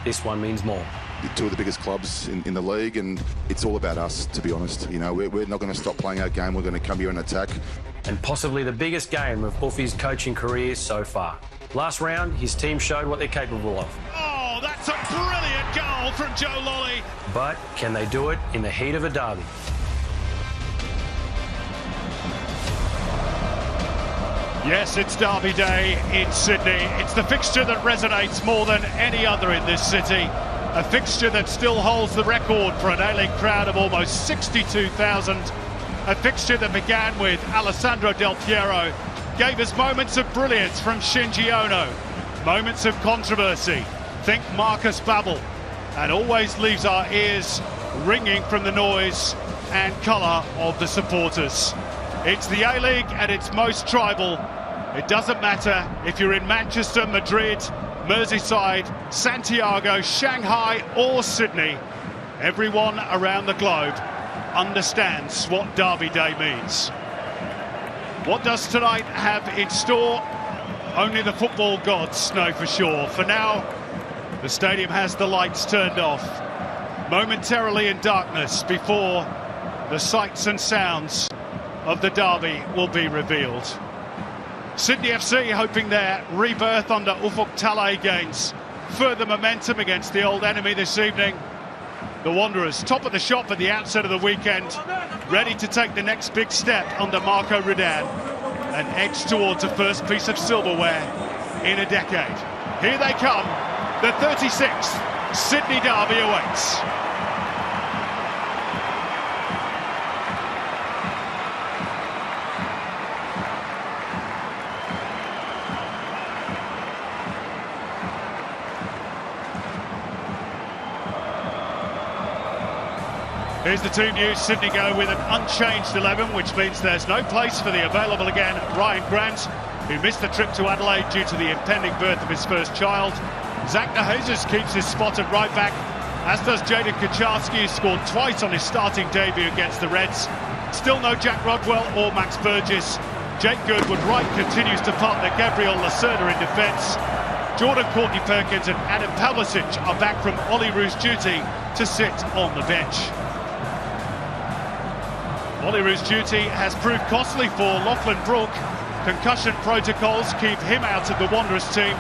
this one means more. Two of the biggest clubs in the league, and it's all about us, to be honest. You know, we're not going to stop playing our game. We're going to come here and attack. And possibly the biggest game of Uffy's coaching career so far. Last round, his team showed what they're capable of. Oh, that's a brilliant goal from Joe Lolly. But can they do it in the heat of a derby? Yes, it's Derby Day in Sydney. It's the fixture that resonates more than any other in this city. A fixture that still holds the record for an A-League crowd of almost 62,000. A fixture that began with Alessandro Del Piero, gave us moments of brilliance from Shinji Ono, moments of controversy, think Marcus Babbel, and always leaves our ears ringing from the noise and colour of the supporters. It's the A-League at its most tribal. It doesn't matter if you're in Manchester, Madrid, Merseyside, Santiago, Shanghai or Sydney. Everyone around the globe understands what Derby Day means. What does tonight have in store? Only the football gods know for sure. For now, the stadium has the lights turned off, momentarily in darkness before the sights and sounds of the derby will be revealed. Sydney FC hoping their rebirth under Ufuk Talay gains further momentum against the old enemy this evening. The Wanderers, top of the shop at the outset of the weekend, ready to take the next big step under Marco Rudan and edge towards a first piece of silverware in a decade. Here they come, the 36th Sydney Derby awaits. Here's the team news. Sydney go with an unchanged 11, which means there's no place for the available again Ryan Grant, who missed the trip to Adelaide due to the impending birth of his first child. Zach DeJesus keeps his spot at right back, as does Jaden Kucharski, who scored twice on his starting debut against the Reds. Still no Jack Rodwell or Max Burgess. Jake Goodwood right continues to partner Gabriel Lacerda in defence. Jordan Courtney Perkins and Adam Pavlicic are back from Olyroos duty to sit on the bench. Olyroos duty has proved costly for Lachlan Brooke. Concussion protocols keep him out of the Wanderers team,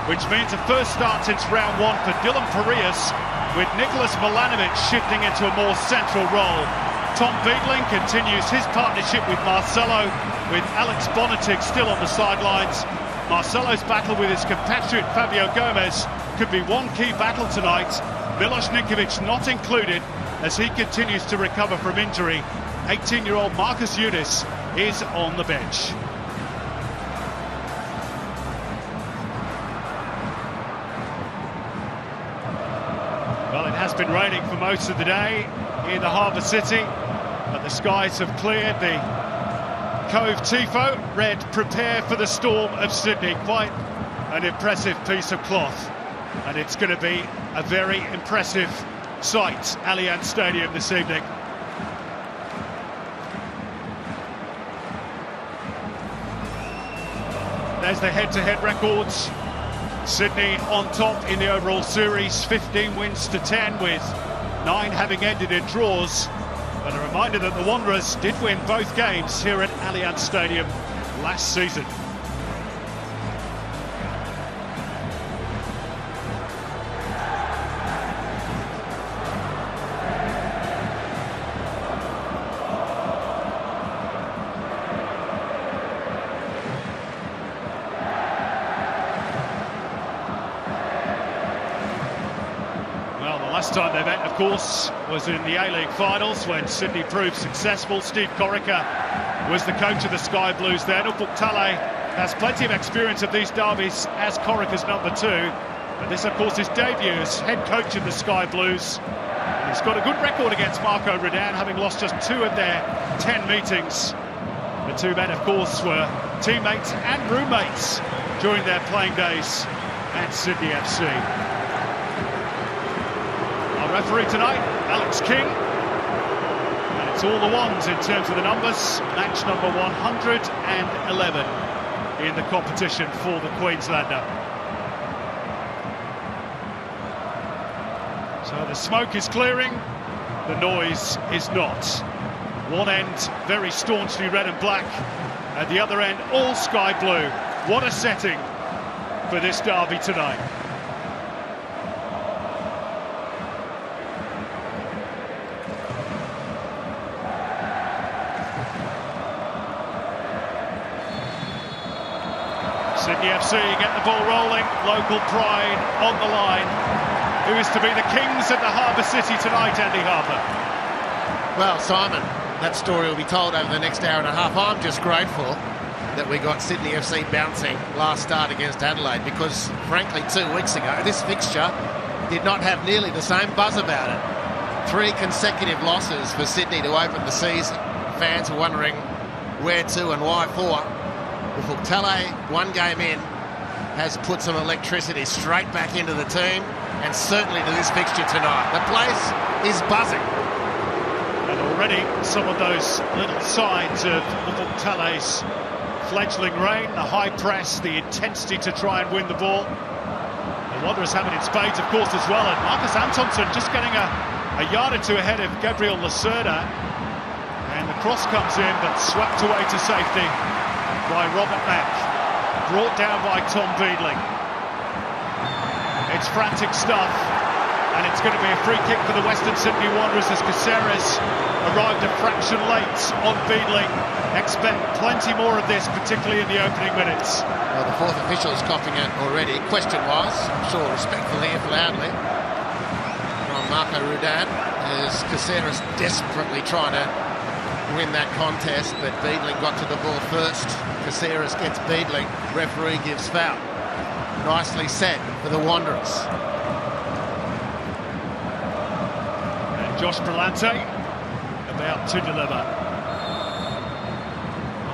which means a first start since round one for Dylan Parias, with Nicholas Milanovic shifting into a more central role. Tom Beadling continues his partnership with Marcelo, with Alex Bonatic still on the sidelines. Marcelo's battle with his compatriot Fabio Gomez could be one key battle tonight. Milos Ninkovic not included as he continues to recover from injury. 18-year-old Marcus Eunice is on the bench. Well, it has been raining for most of the day in the harbour city, but the skies have cleared. The Cove Tifo read, "Prepare for the storm of Sydney." Quite an impressive piece of cloth, and it's going to be a very impressive sight, Allianz Stadium this evening. There's the head-to-head records. Sydney on top in the overall series, 15 wins to 10, with 9 having ended in draws. But a reminder that the Wanderers did win both games here at Allianz Stadium last season. Last time they met, of course, was in the A-League finals when Sydney proved successful. Steve Corica was the coach of the Sky Blues then. Ufuk Talay has plenty of experience of these derbies as Corica's number 2. But this, of course, is debut as head coach of the Sky Blues. And he's got a good record against Marco Rudan, having lost just 2 of their 10 meetings. The two men, of course, were teammates and roommates during their playing days at Sydney FC. Referee tonight, Alex King, and it's all the ones in terms of the numbers. Match number 111 in the competition for the Queenslander. So the smoke is clearing, the noise is not. One end very staunchly red and black, at the other end all sky blue. What a setting for this derby tonight. Sydney FC get the ball rolling, local pride on the line. Who is to be the kings at the Harbour City tonight, Andy Harper? Well, Simon, that story will be told over the next hour and a half. I'm just grateful that we got Sydney FC bouncing last start against Adelaide, because frankly 2 weeks ago this fixture did not have nearly the same buzz about it. 3 consecutive losses for Sydney to open the season. Fans were wondering where to and why for. Tale, 1 game in, has put some electricity straight back into the team, and certainly to this fixture tonight. The place is buzzing. And already some of those little signs of Tale's fledgling reign, the high press, the intensity to try and win the ball. The Wanderers have it in spades, of course, as well. And Marcus Antonsson just getting a yard or two ahead of Gabriel Lacerda. And the cross comes in, but swept away to safety by Robert Mack, brought down by Tom Beadling. It's frantic stuff, and it's going to be a free kick for the Western Sydney Wanderers as Caceres arrived a fraction late on Beadling. Expect plenty more of this, particularly in the opening minutes. Well, the 4th official is coughing it already. Question was, I'm sure respectfully if loudly, from Marco Rudan, as Caceres desperately trying to win that contest, but Beadling got to the ball first. Caceres gets Beadling, referee gives foul. Nicely set for the Wanderers. And Josh Brillante about to deliver.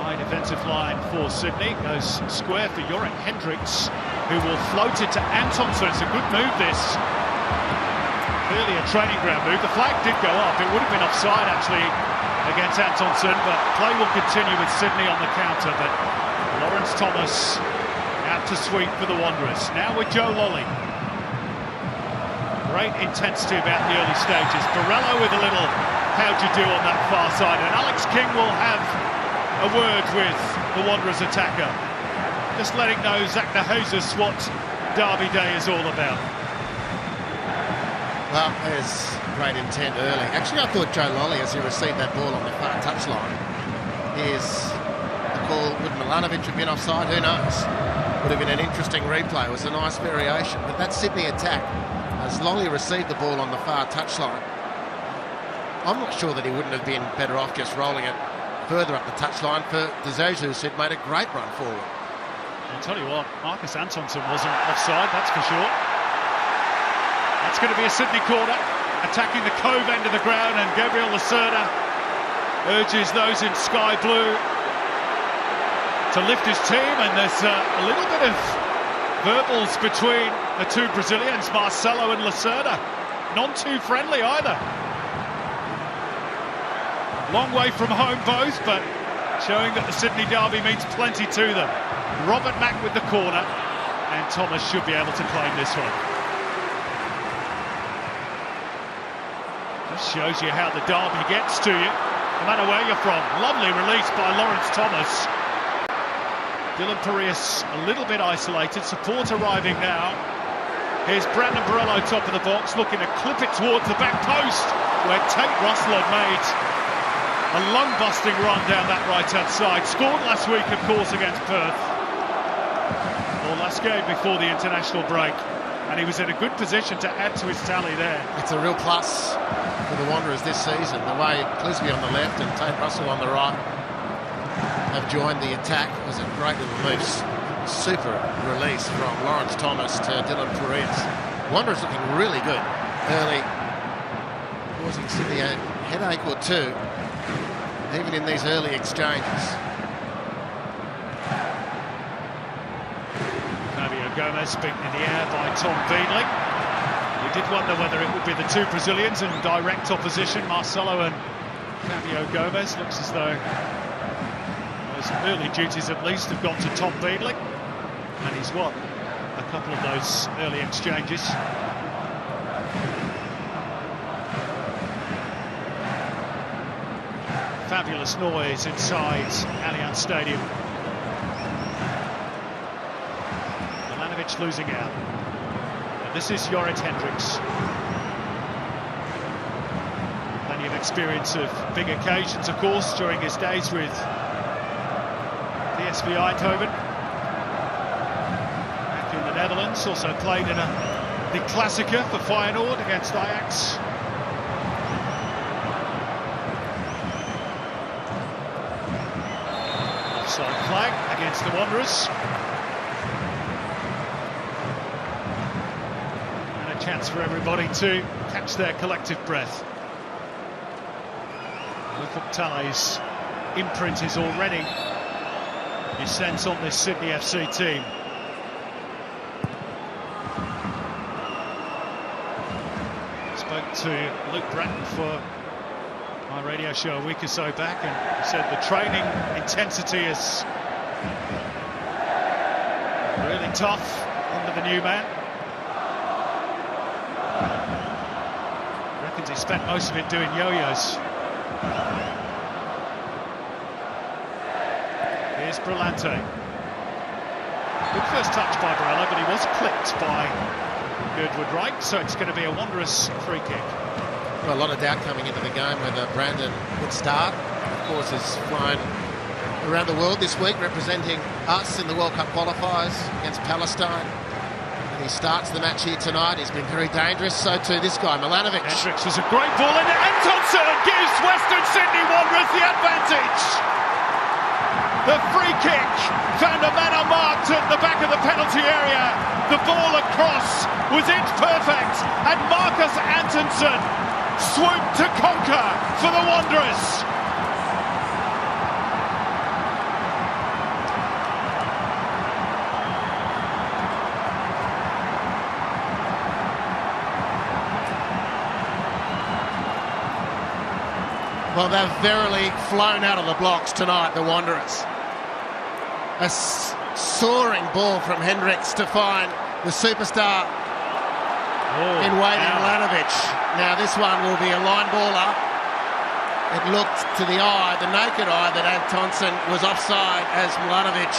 High defensive line for Sydney, goes square for Jorik Hendricks, who will float it to Antonsson. It's a good move, this. Clearly a training ground move. The flag did go up. It would have been offside actually against Antonsson, but play will continue with Sydney on the counter. But Lawrence Thomas out to sweep for the Wanderers. Now with Joe Lolly. Great intensity about the early stages. Borrello with a little how'd you do on that far side, and Alex King will have a word with the Wanderers attacker, just letting know Zach Nahozis what Derby Day is all about. Well, there's great intent early. Actually, I thought Joe Lolly, as he received that ball on the far touchline, is the call. Would Milanovic have been offside? Who knows? Would have been an interesting replay. It was a nice variation. But that Sydney attack, as Lolly received the ball on the far touchline, I'm not sure that he wouldn't have been better off just rolling it further up the touchline. For De Jesus, it made a great run forward. I'll tell you what, Marcus Antonsson wasn't offside, that's for sure. That's going to be a Sydney corner, attacking the cove end of the ground, and Gabriel Lacerda urges those in sky blue to lift his team, and there's a little bit of verbals between the 2 Brazilians, Marcelo and Lacerda. Not too friendly either. Long way from home both, but showing that the Sydney derby means plenty to them. Robert Mack with the corner, and Thomas should be able to claim this one. Just shows you how the derby gets to you, no matter where you're from. Lovely release by Lawrence Thomas. Dylan Parias a little bit isolated, support arriving now. Here's Brandon Borrello, top of the box, looking to clip it towards the back post, where Tate Russell had made a lung-busting run down that right-hand side. Scored last week, of course, against Perth. Or last game before the international break. And he was in a good position to add to his tally there. It's a real plus for the Wanderers this season. The way Clisby on the left and Tate Russell on the right have joined the attack. It was a great little move. Super release from Lawrence Thomas to Dylan Parias. Wanderers looking really good early, causing Sydney a headache or two, even in these early exchanges. Gomez beaten in the air by Tom Beadling. We did wonder whether it would be the 2 Brazilians in direct opposition, Marcelo and Fabio Gomez. Looks as though those early duties at least have gone to Tom Beadling, and he's won a couple of those early exchanges. fabulous noise inside Allianz Stadium. Milanovic losing out. And this is Jorrit Hendricks. Plenty of experience of big occasions, of course, during his days with PSV Eindhoven. Back in the Netherlands, also played in the Klassieker for Feyenoord against Ajax. Offside flag against the Wanderers. And a chance for everybody to catch their collective breath. Ufuk Talay's imprint is already his sense on this Sydney FC team. Spoke to Luke Bratton for my radio show a week or so back, and he said the training intensity is really tough under the new man. Reckons he spent most of it doing yo-yos. Here's Brillante. Good first touch by Barella, but he was clipped by Girdwood right, so it's going to be a Wanderers free kick. Well, a lot of doubt coming into the game whether Brandon would start. Of course, has flown around the world this week representing us in the World Cup qualifiers against Palestine. And he starts the match here tonight. He's been very dangerous, so too this guy, Milanovic. Hendricks was a great ball in it. Antonsson gives Western Sydney Wanderers the advantage. The free kick found a man unmarked at the back of the penalty area. The ball across was inch perfect, and Marcus Antonsson swooped to conquer for the Wanderers. Well, they've verily flown out of the blocks tonight, the Wanderers. A soaring ball from Hendricks to find the superstar in waiting, Milanovic. Now this one will be a line baller. It looked to the eye, the naked eye, that Antonsson was offside as Milanovic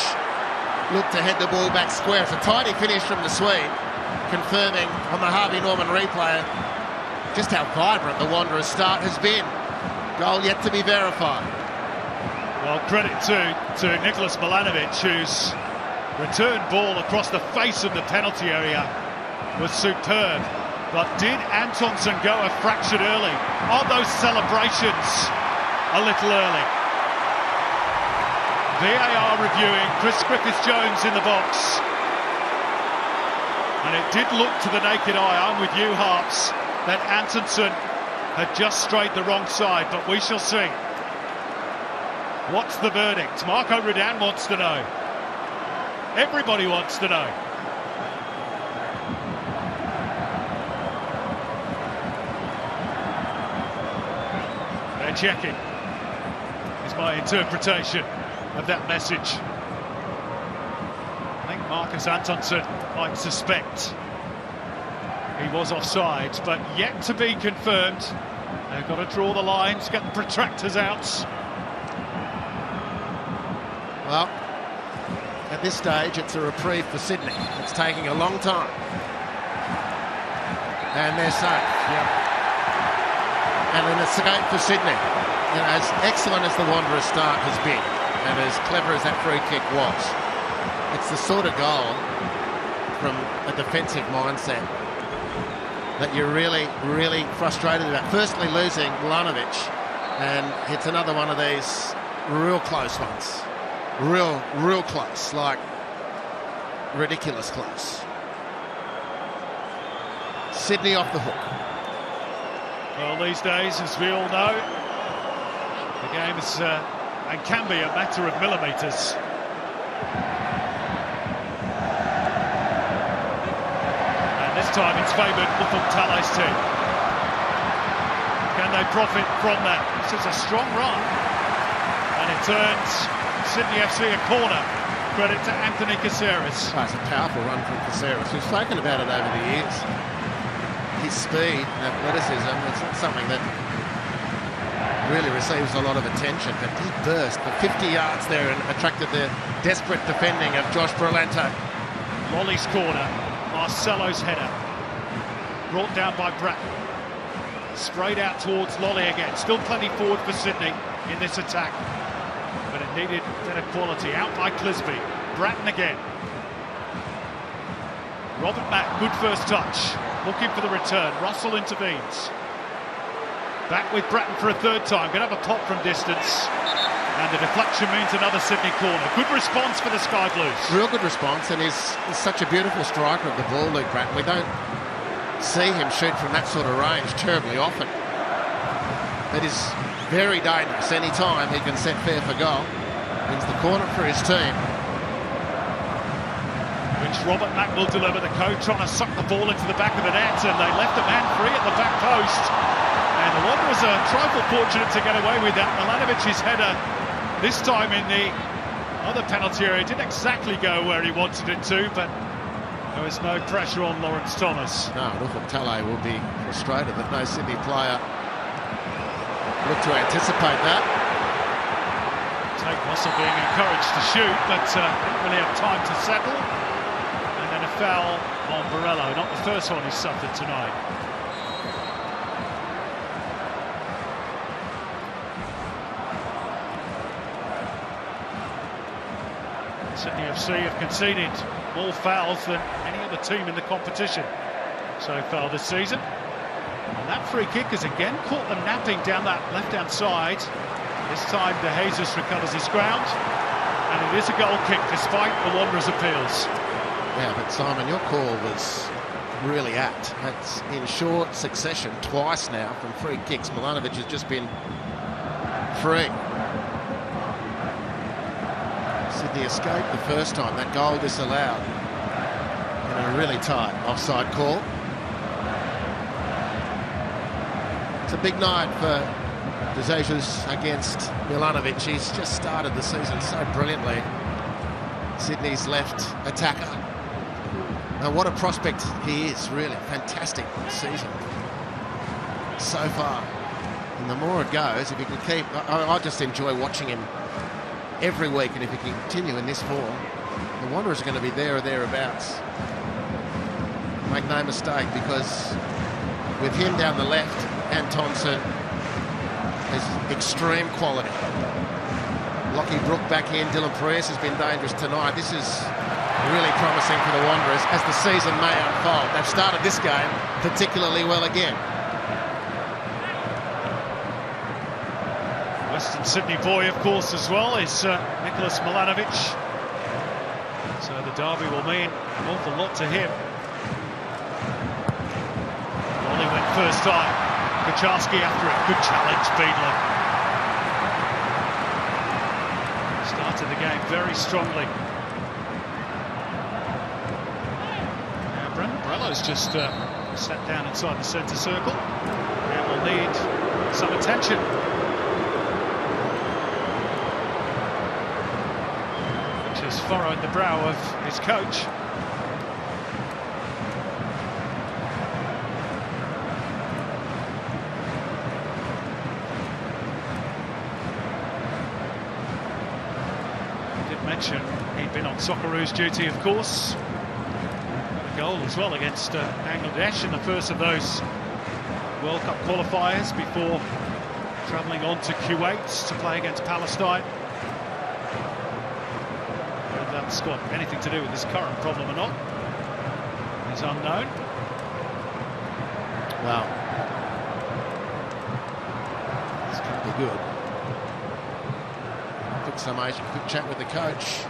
looked to head the ball back square. It's a tidy finish from the Swede, confirming on the Harvey Norman replay just how vibrant the Wanderers' start has been. Goal yet to be verified. Well, credit to Nicholas Milanovic, whose return ball across the face of the penalty area was superb. But did Antonsson go a fraction early? Are those celebrations a little early? VAR reviewing, Chris Griffiths-Jones in the box. And it did look to the naked eye, I'm with you, Harps, that Antonsson had just strayed the wrong side, but we shall see. What's the verdict? Marco Rudan wants to know. Everybody wants to know. They're checking, is my interpretation of that message. I think Marcus Antonsson might suspect he was offside, but yet to be confirmed. They've got to draw the lines, get the protractors out. Well, at this stage, it's a reprieve for Sydney. It's taking a long time. And they're safe. Yep. And an escape for Sydney. You know, as excellent as the Wanderers' start has been, and as clever as that free kick was, it's the sort of goal from a defensive mindset that you're really, really frustrated about. Firstly, losing Milanovic, and it's another one of these real close ones. Real close, like ridiculous close. Sydney off the hook. Well, these days, as we all know, the game is and can be a matter of millimetres. This time it's favoured Ufuk Talay's team. Can they profit from that? This is a strong run, and it turns Sydney FC a corner. Credit to Anthony Caceres. Oh, it's a powerful run from Caceres. We've spoken about it over the years. His speed and athleticism, it's not something that really receives a lot of attention, but he burst for 50 yards there and attracted the desperate defending of Josh Berlanto. Lolly's corner, Marcelo's header, brought down by Bratton. Sprayed out towards Lolly again. Still plenty forward for Sydney in this attack, but it needed better quality. Out by Clisby. Bratton again. Robert Mack, good first touch. Looking for the return. Russell intervenes. Back with Bratton for a third time. Going to have a pop from distance. And the deflection means another Sydney corner. Good response for the Sky Blues. Real good response, and he's such a beautiful striker of the ball, Luke Bratton. We don't see him shoot from that sort of range terribly often. That is very dangerous. Any time he can set fair for goal. Wins the corner for his team. Which Robert Mack will deliver. The coach trying to suck the ball into the back of the net, and they left a man free at the back post. And the Wanderers are trifle fortunate to get away with that. Milanovic's header, this time in the other penalty area, didn't exactly go where he wanted it to, but there was no pressure on Lawrence Thomas. No, Rufus Tale will be frustrated that no Sydney player looked to anticipate that. Tate Russell being encouraged to shoot, but didn't really have time to settle. And then a foul on Borrello, not the first one he's suffered tonight. Sydney FC have conceded more fouls than any other team in the competition so far this season. And that free kick has again caught them napping down that left-hand side. This time De Jesus recovers his ground, and it is a goal kick despite the Wanderers' appeals. Yeah, but Simon, your call was really apt. That's in short succession twice now from free kicks. Milanovic has just been free. Sydney escaped the first time, that goal disallowed in a really tight offside call. It's a big night for De Jesus against Milanovic. He's just started the season so brilliantly. Sydney's left attacker. And what a prospect he is, really. Fantastic season so far. And the more it goes, if he can keep... I just enjoy watching him every week, and if he can continue in this form, the Wanderers are going to be there or thereabouts. Make no mistake, because with him down the left and Thompson, there's extreme quality. Lockie Brook back in, Dylan Prius has been dangerous tonight. This is really promising for the Wanderers as the season may unfold. They've started this game particularly well again. Western Sydney boy, of course, as well, is Nicholas Milanovic. So the derby will mean an awful lot to him. Only went first time. Kucharski after it. Good challenge, Beadler. Started the game very strongly. Now Brendan Borrello's just sat down inside the centre circle. And will need some attention. Has furrowed the brow of his coach. I did mention he'd been on Socceroos duty, of course. Got a goal as well against Bangladesh in the first of those World Cup qualifiers before travelling on to Kuwait to play against Palestine. That's got anything to do with this current problem or not is unknown. Well, it's going to be good. Quick summation, quick chat with the coach.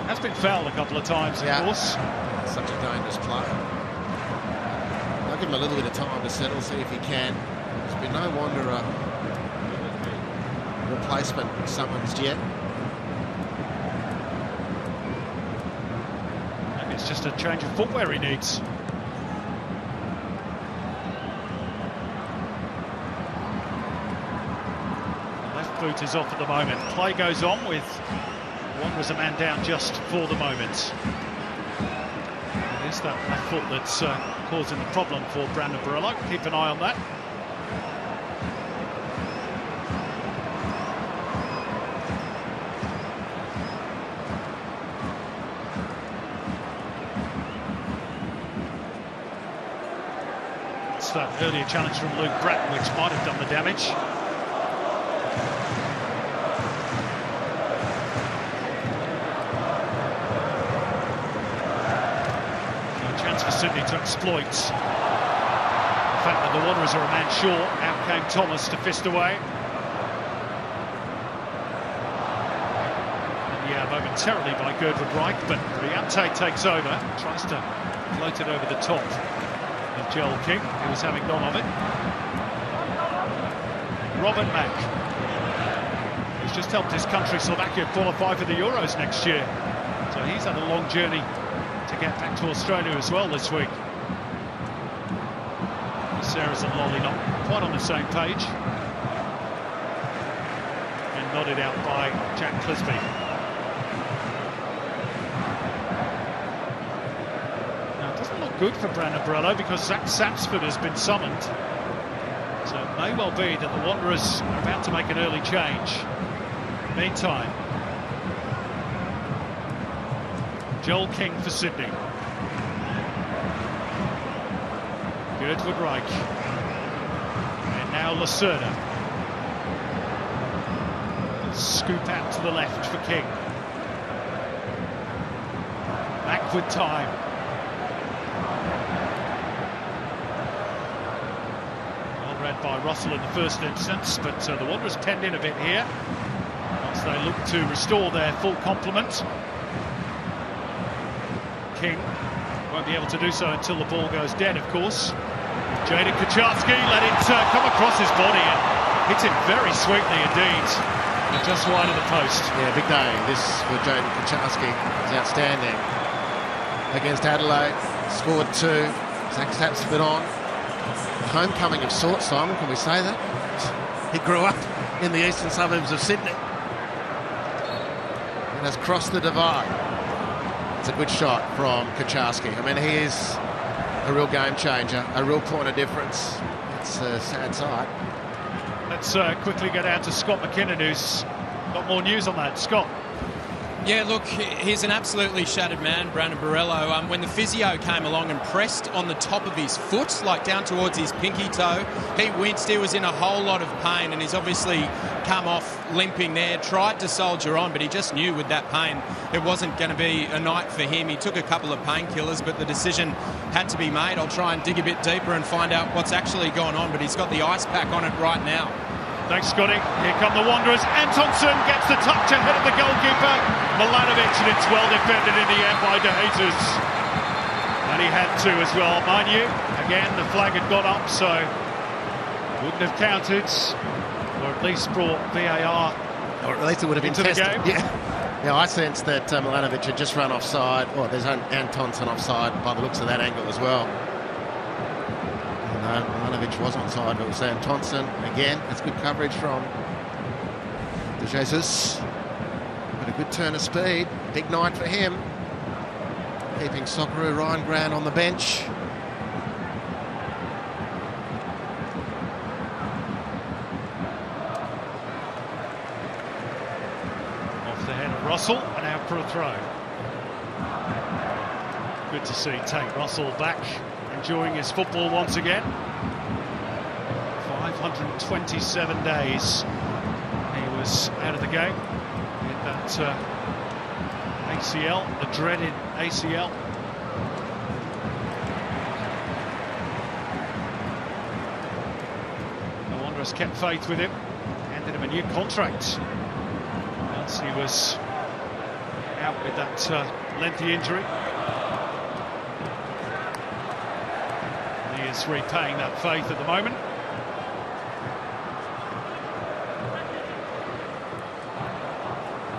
Has been fouled a couple of times, of course. Such a dangerous player. I'll give him a little bit of time to settle, see if he can. There's been no Wanderer replacement summoned yet. It's just a change of footwear he needs. The left boot is off at the moment. Play goes on with Wanderers a man down just for the moment. It is that left foot that's causing the problem for Brandon Borrello. Keep an eye on that. It's that earlier challenge from Luke Bratton which might have done the damage. A chance for Sydney to exploit the fact that the Wanderers are a man short. Out came Thomas to fist away. Momentarily by Gertrude Reich, but Ute takes over, tries to float it over the top of Joel King, who was having none of it. Robin Mack, who's just helped his country, Slovakia, qualify for the Euros next year. So he's had a long journey to get back to Australia as well this week. Sarah's and Lolly not quite on the same page. And nodded out by Jack Clisby. Good for Brandon Borello because Zach Sapsford has been summoned. So it may well be that the Wanderers are about to make an early change. Meantime, Joel King for Sydney. Gertrude Reich. And now Lacerda. Scoop out to the left for King. Back with time. By Russell in the first instance, but the Wanderers penned in a bit here once they look to restore their full complement. King won't be able to do so until the ball goes dead, of course. Jaden Kucharski let it come across his body and hits it very sweetly indeed, and just wide of the post. Yeah, big day this for Jaden Kucharski. He's outstanding against Adelaide. Scored 2. Zach Sapsford on. Homecoming of sorts, Simon, can we say that? He grew up in the eastern suburbs of Sydney and has crossed the divide. It's a good shot from Kucharski. I mean, he is a real game changer, a real point of difference. It's a sad sight. Let's quickly get out to Scott McKinnon, who's got more news on that. Scott. Yeah, look, he's an absolutely shattered man, Brandon Borello. When the physio came along and pressed on the top of his foot, like down towards his pinky toe, he winced. He was in a whole lot of pain, and he's obviously come off limping there, tried to soldier on, but he just knew with that pain it wasn't going to be a night for him. He took a couple of painkillers, but the decision had to be made. I'll try and dig a bit deeper and find out what's actually going on, but he's got the ice pack on it right now. Thanks, Scotty. Here come the Wanderers. Antonsen gets the touch ahead of the goalkeeper, Milanovic, and it's well defended in the end by De Jesus. And he had to as well, mind you. Again, the flag had gone up, so wouldn't have counted, or at least brought VAR. Or at least it would have been into tested. The game. Yeah, I sense that Milanovic had just run offside. Well, there's Antonsen offside by the looks of that angle as well. No, Milanovic was onside, but it was Antonsen. Again, that's good coverage from De Jesus. But a good turn of speed. Big night for him. Keeping Socceroo Ryan Grant on the bench. Off the head of Russell and out for a throw. Good to see Tate Russell back, enjoying his football once again. 527 days he was out of the game in that ACL, the dreaded ACL. The Wanderers kept faith with him, handed him a new contract once he was out with that lengthy injury. He is repaying that faith at the moment.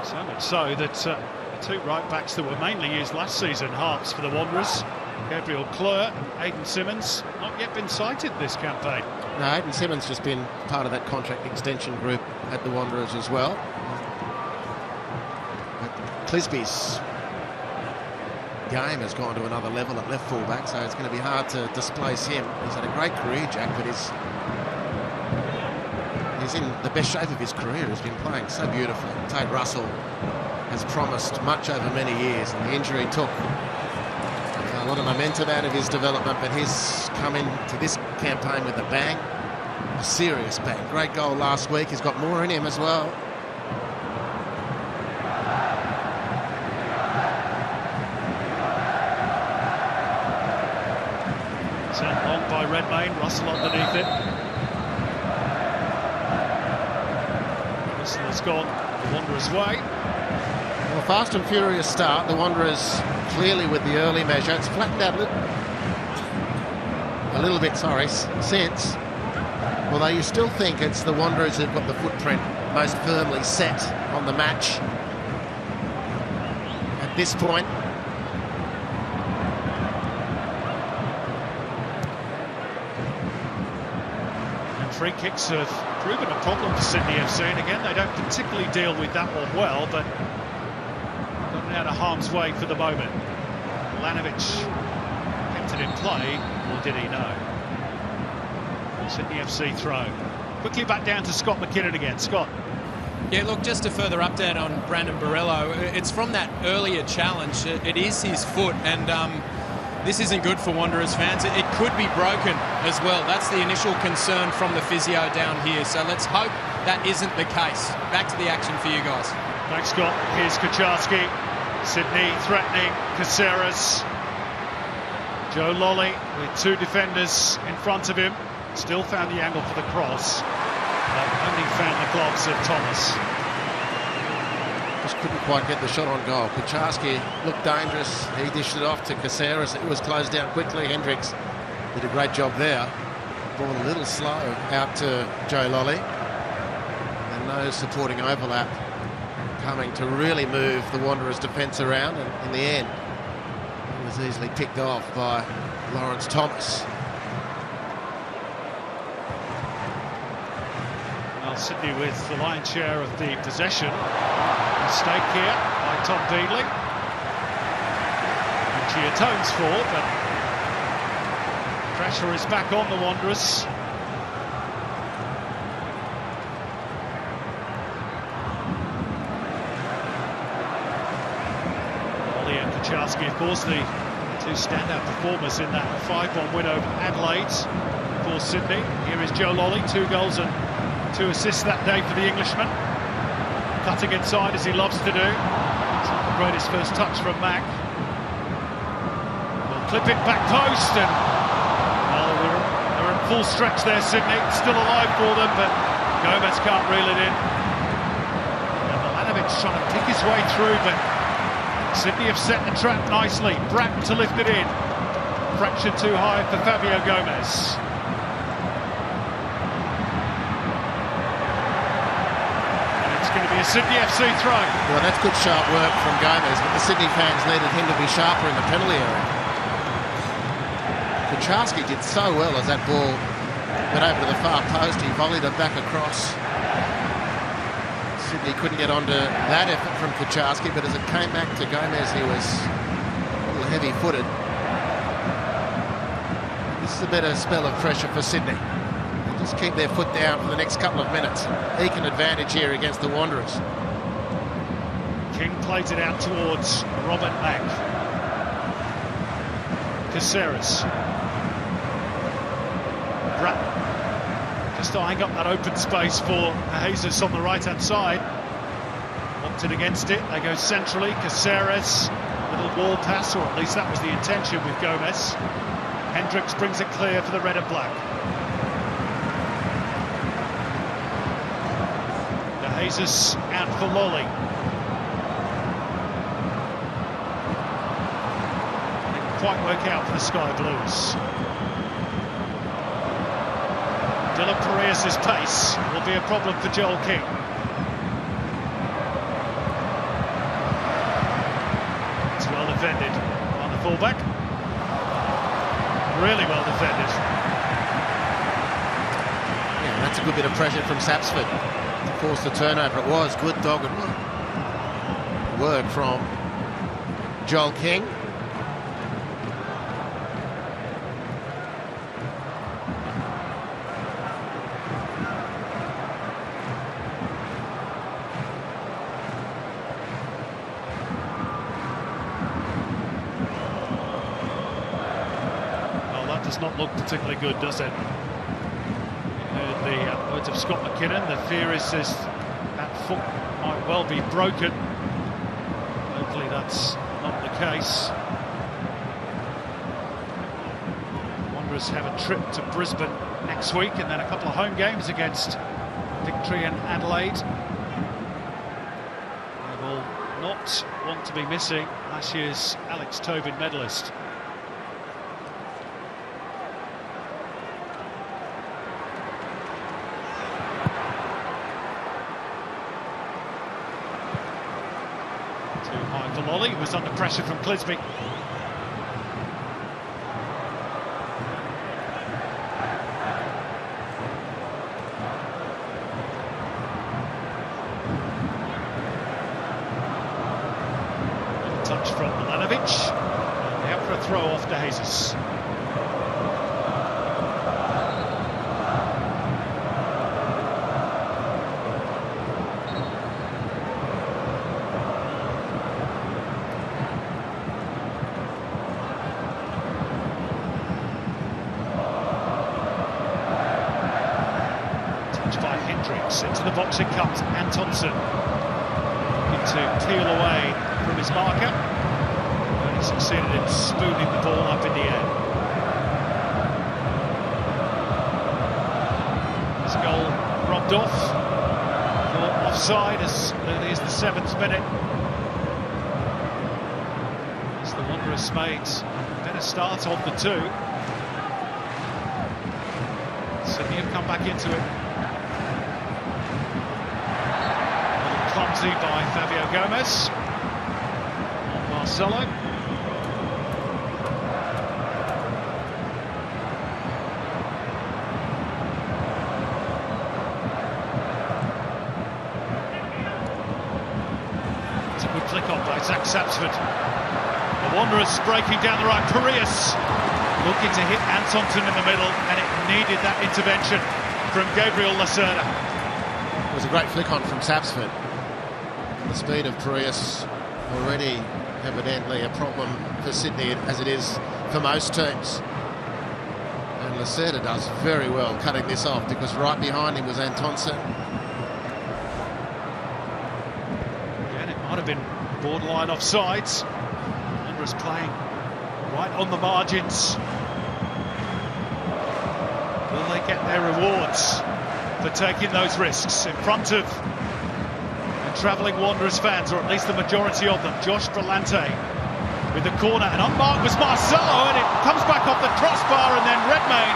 So much so that the two right-backs that were mainly used last season, halves for the Wanderers, Gabriel Cleur and Aidan Simmons, not yet been cited this campaign. No, Aidan Simmons just been part of that contract extension group at the Wanderers as well. But Clisby's game has gone to another level at left fullback, so it's going to be hard to displace him. He's had a great career, Jack, but he's in the best shape of his career. He's been playing so beautifully. Tate Russell has promised much over many years, and the injury took A lot of momentum out of his development, but he's come into this campaign with a bang. A serious bang. Great goal last week. He's got more in him as well. Sent long by Redmayne, Russell underneath it. Russell has gone the Wanderers' way. Well, fast and furious start. The Wanderers clearly with the early measure. It's flattened out a little bit, since. Although you still think it's the Wanderers who've got the footprint most firmly set on the match at this point. Free kicks have proven a problem for Sydney FC, and again they don't particularly deal with that one well, but gotten out of harm's way for the moment. Lanovic kept it in play, or did he know? Sydney FC throw. Quickly back down to Scott McKinnon again. Scott. Yeah, look, just a further update on Brandon Borrello. It's from that earlier challenge. It is his foot, and this isn't good for Wanderers fans. It could be broken as well. That's the initial concern from the physio down here. So let's hope that isn't the case. Back to the action for you guys. Thanks, Scott. Here's Kucharski. Sydney threatening Caceres. Joe Lolly with two defenders in front of him. Still found the angle for the cross, but only found the gloves of Thomas. Just couldn't quite get the shot on goal. Kucharski looked dangerous. He dished it off to Caceres. It was closed down quickly. Hendricks did a great job there. Ball a little slow out to Joe Lolly. And no supporting overlap coming to really move the Wanderers' defence around. And in the end, it was easily picked off by Lawrence Thomas. Well, Sydney with the lion's share of the possession. Mistake here by Tom Deedley, which he atones for, but pressure is back on the Wanderers. Ollie and Kucharski, of course, the two standout performers in that 5-1 win over Adelaide for Sydney. Here is Joe Lolly, 2 goals and 2 assists that day for the Englishman. Cutting inside as he loves to do. It's not the greatest first touch from Mack. We'll clip it back post, and well, they're in full stretch there, Sydney. Still alive for them, but Gomez can't reel it in. And Milanovic trying to pick his way through, but Sydney have set the trap nicely. Bratton to lift it in. Fraction too high for Fabio Gomez. A Sydney FC throw. Well, that's good sharp work from Gomez, but the Sydney fans needed him to be sharper in the penalty area. Kucharski did so well as that ball went over to the far post. He volleyed it back across. Sydney couldn't get onto that effort from Kucharski, but as it came back to Gomez, he was a little heavy-footed. This is a better spell of pressure for Sydney. Just keep their foot down for the next couple of minutes. Eke an advantage here against the Wanderers. King plays it out towards Robert Mack. Caceres. Bratton just eyeing up that open space for Jesus on the right-hand side. Opted against it. They go centrally. Caceres, little ball pass, or at least that was the intention with Gomez. Hendricks brings it clear for the red and black. Jesus out for Lolly. Didn't quite work out for the Sky Blues. Dylan Pereira's pace will be a problem for Joel King. It's well defended on the fullback. Really well defended. Yeah, that's a good bit of pressure from Sapsford. Forced the turnover. It was good dogged work from Joel King. does not look particularly good, does it? You heard the words of Scott McKinnon. The fear is that foot might well be broken. Hopefully that's not the case. Wanderers have a trip to Brisbane next week and then a couple of home games against Victory and Adelaide. They will not want to be missing last year's Alex Tobin medalist. Too high for Lolly, who was under pressure from Clisby. Touch from Milanovic, and out for a throw off to Jesus. Touch by Hendricks, into the box it comes, Antonsen looking to peel away from his marker. He succeeded in spooning the ball up in the air. His goal robbed off for offside as early as the 7th minute. As the Wanderers made a better start on the two. Sydney have come back into it. A little clumsy by Fabio Gomez. Marcelo. It's a good flick on by Zach Sapsford. The Wanderers breaking down the right. Parias looking to hit Antonsen in the middle, and it needed that intervention from Gabriel Lacerda. It was a great flick on from Sapsford. The speed of Parias already evidently a problem for Sydney, as it is for most teams. And Lacerda does very well cutting this off, because right behind him was Antonsen. Again, it might have been borderline offsides. Wanderers playing right on the margins. Will they get their rewards for taking those risks in front of travelling Wanderers fans, or at least the majority of them? Josh Brillante with the corner, and unmarked was Marcelo, and it comes back off the crossbar, and then Redmayne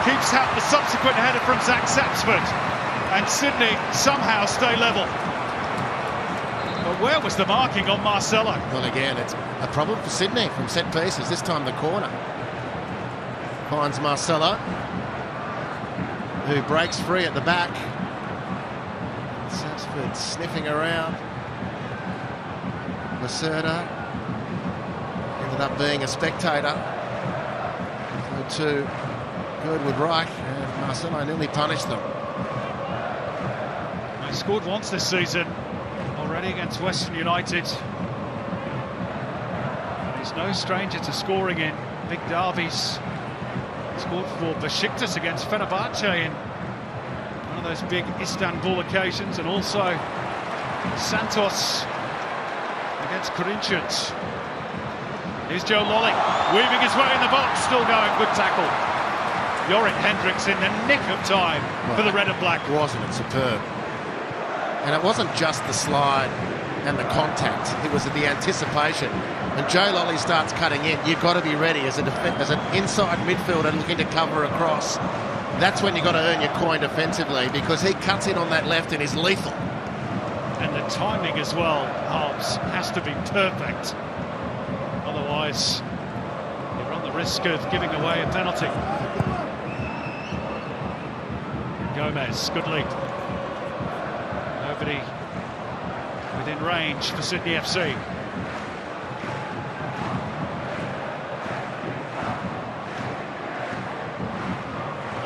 keeps out the subsequent header from Zach Sapsford, and Sydney somehow stay level. But where was the marking on Marcelo? Well, again, it's a problem for Sydney from set pieces. This time the corner finds Marcelo, who breaks free at the back. Sapsford sniffing around. Lacerda ended up being a spectator. So to Girdwood Reich, and Marcelo nearly punished them. They scored once this season already against Western United. He's no stranger to scoring in big derbies. Scored for Besiktas against Fenerbahce in one of those big Istanbul occasions, and also Santos against Corinthians. Here's Joe Lolly weaving his way in the box, still going, good tackle. Yorick Hendricks in the nick of time for the red and black. Wasn't it superb? And it wasn't just the slide and the contact, it was the anticipation. When Joe Lolly starts cutting in, you've got to be ready as an inside midfielder looking to cover across. That's when you've got to earn your coin defensively, because he cuts in on that left and is lethal. And the timing as well, Hobbs, has to be perfect. Otherwise, you run the risk of giving away a penalty. Gomez, good lead. Nobody within range for Sydney FC.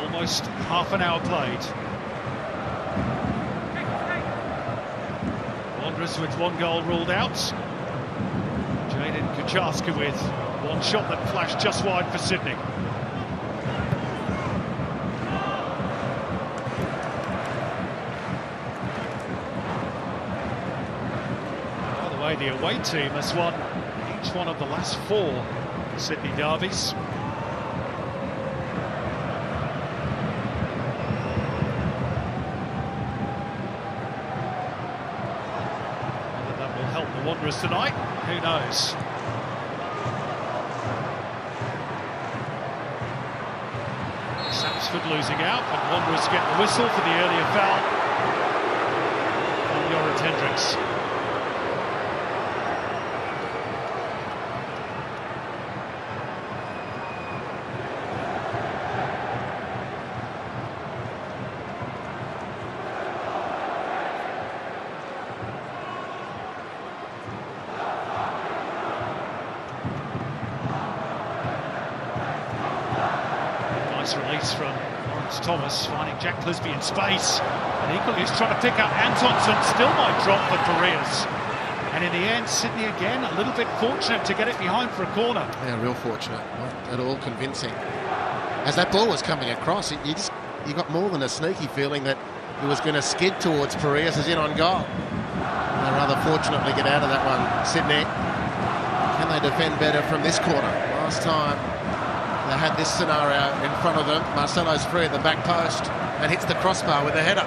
Almost half an hour played. Wanderers with one goal ruled out. Jaden Kucharski with one shot that flashed just wide for Sydney. the away team, has won each one of the last 4 Sydney derbies. Whether that will help the Wanderers tonight, who knows? Sampsford losing out, but Wanderers get the whistle for the earlier foul on Jorrit Hendricks. Release from Lawrence Thomas, finding Jack Clisby in space, and equally he's trying to pick up Antonsson, still might drop for Parias. And in the end, Sydney again a little bit fortunate to get it behind for a corner. Yeah, real fortunate, not at all convincing. As that ball was coming across, you got more than a sneaky feeling that it was going to skid towards Parias as in on goal. And they rather fortunately get out of that one, Sydney. Can they defend better from this corner? Last time they had this scenario in front of them. Marcelo's free at the back post and hits the crossbar with a header.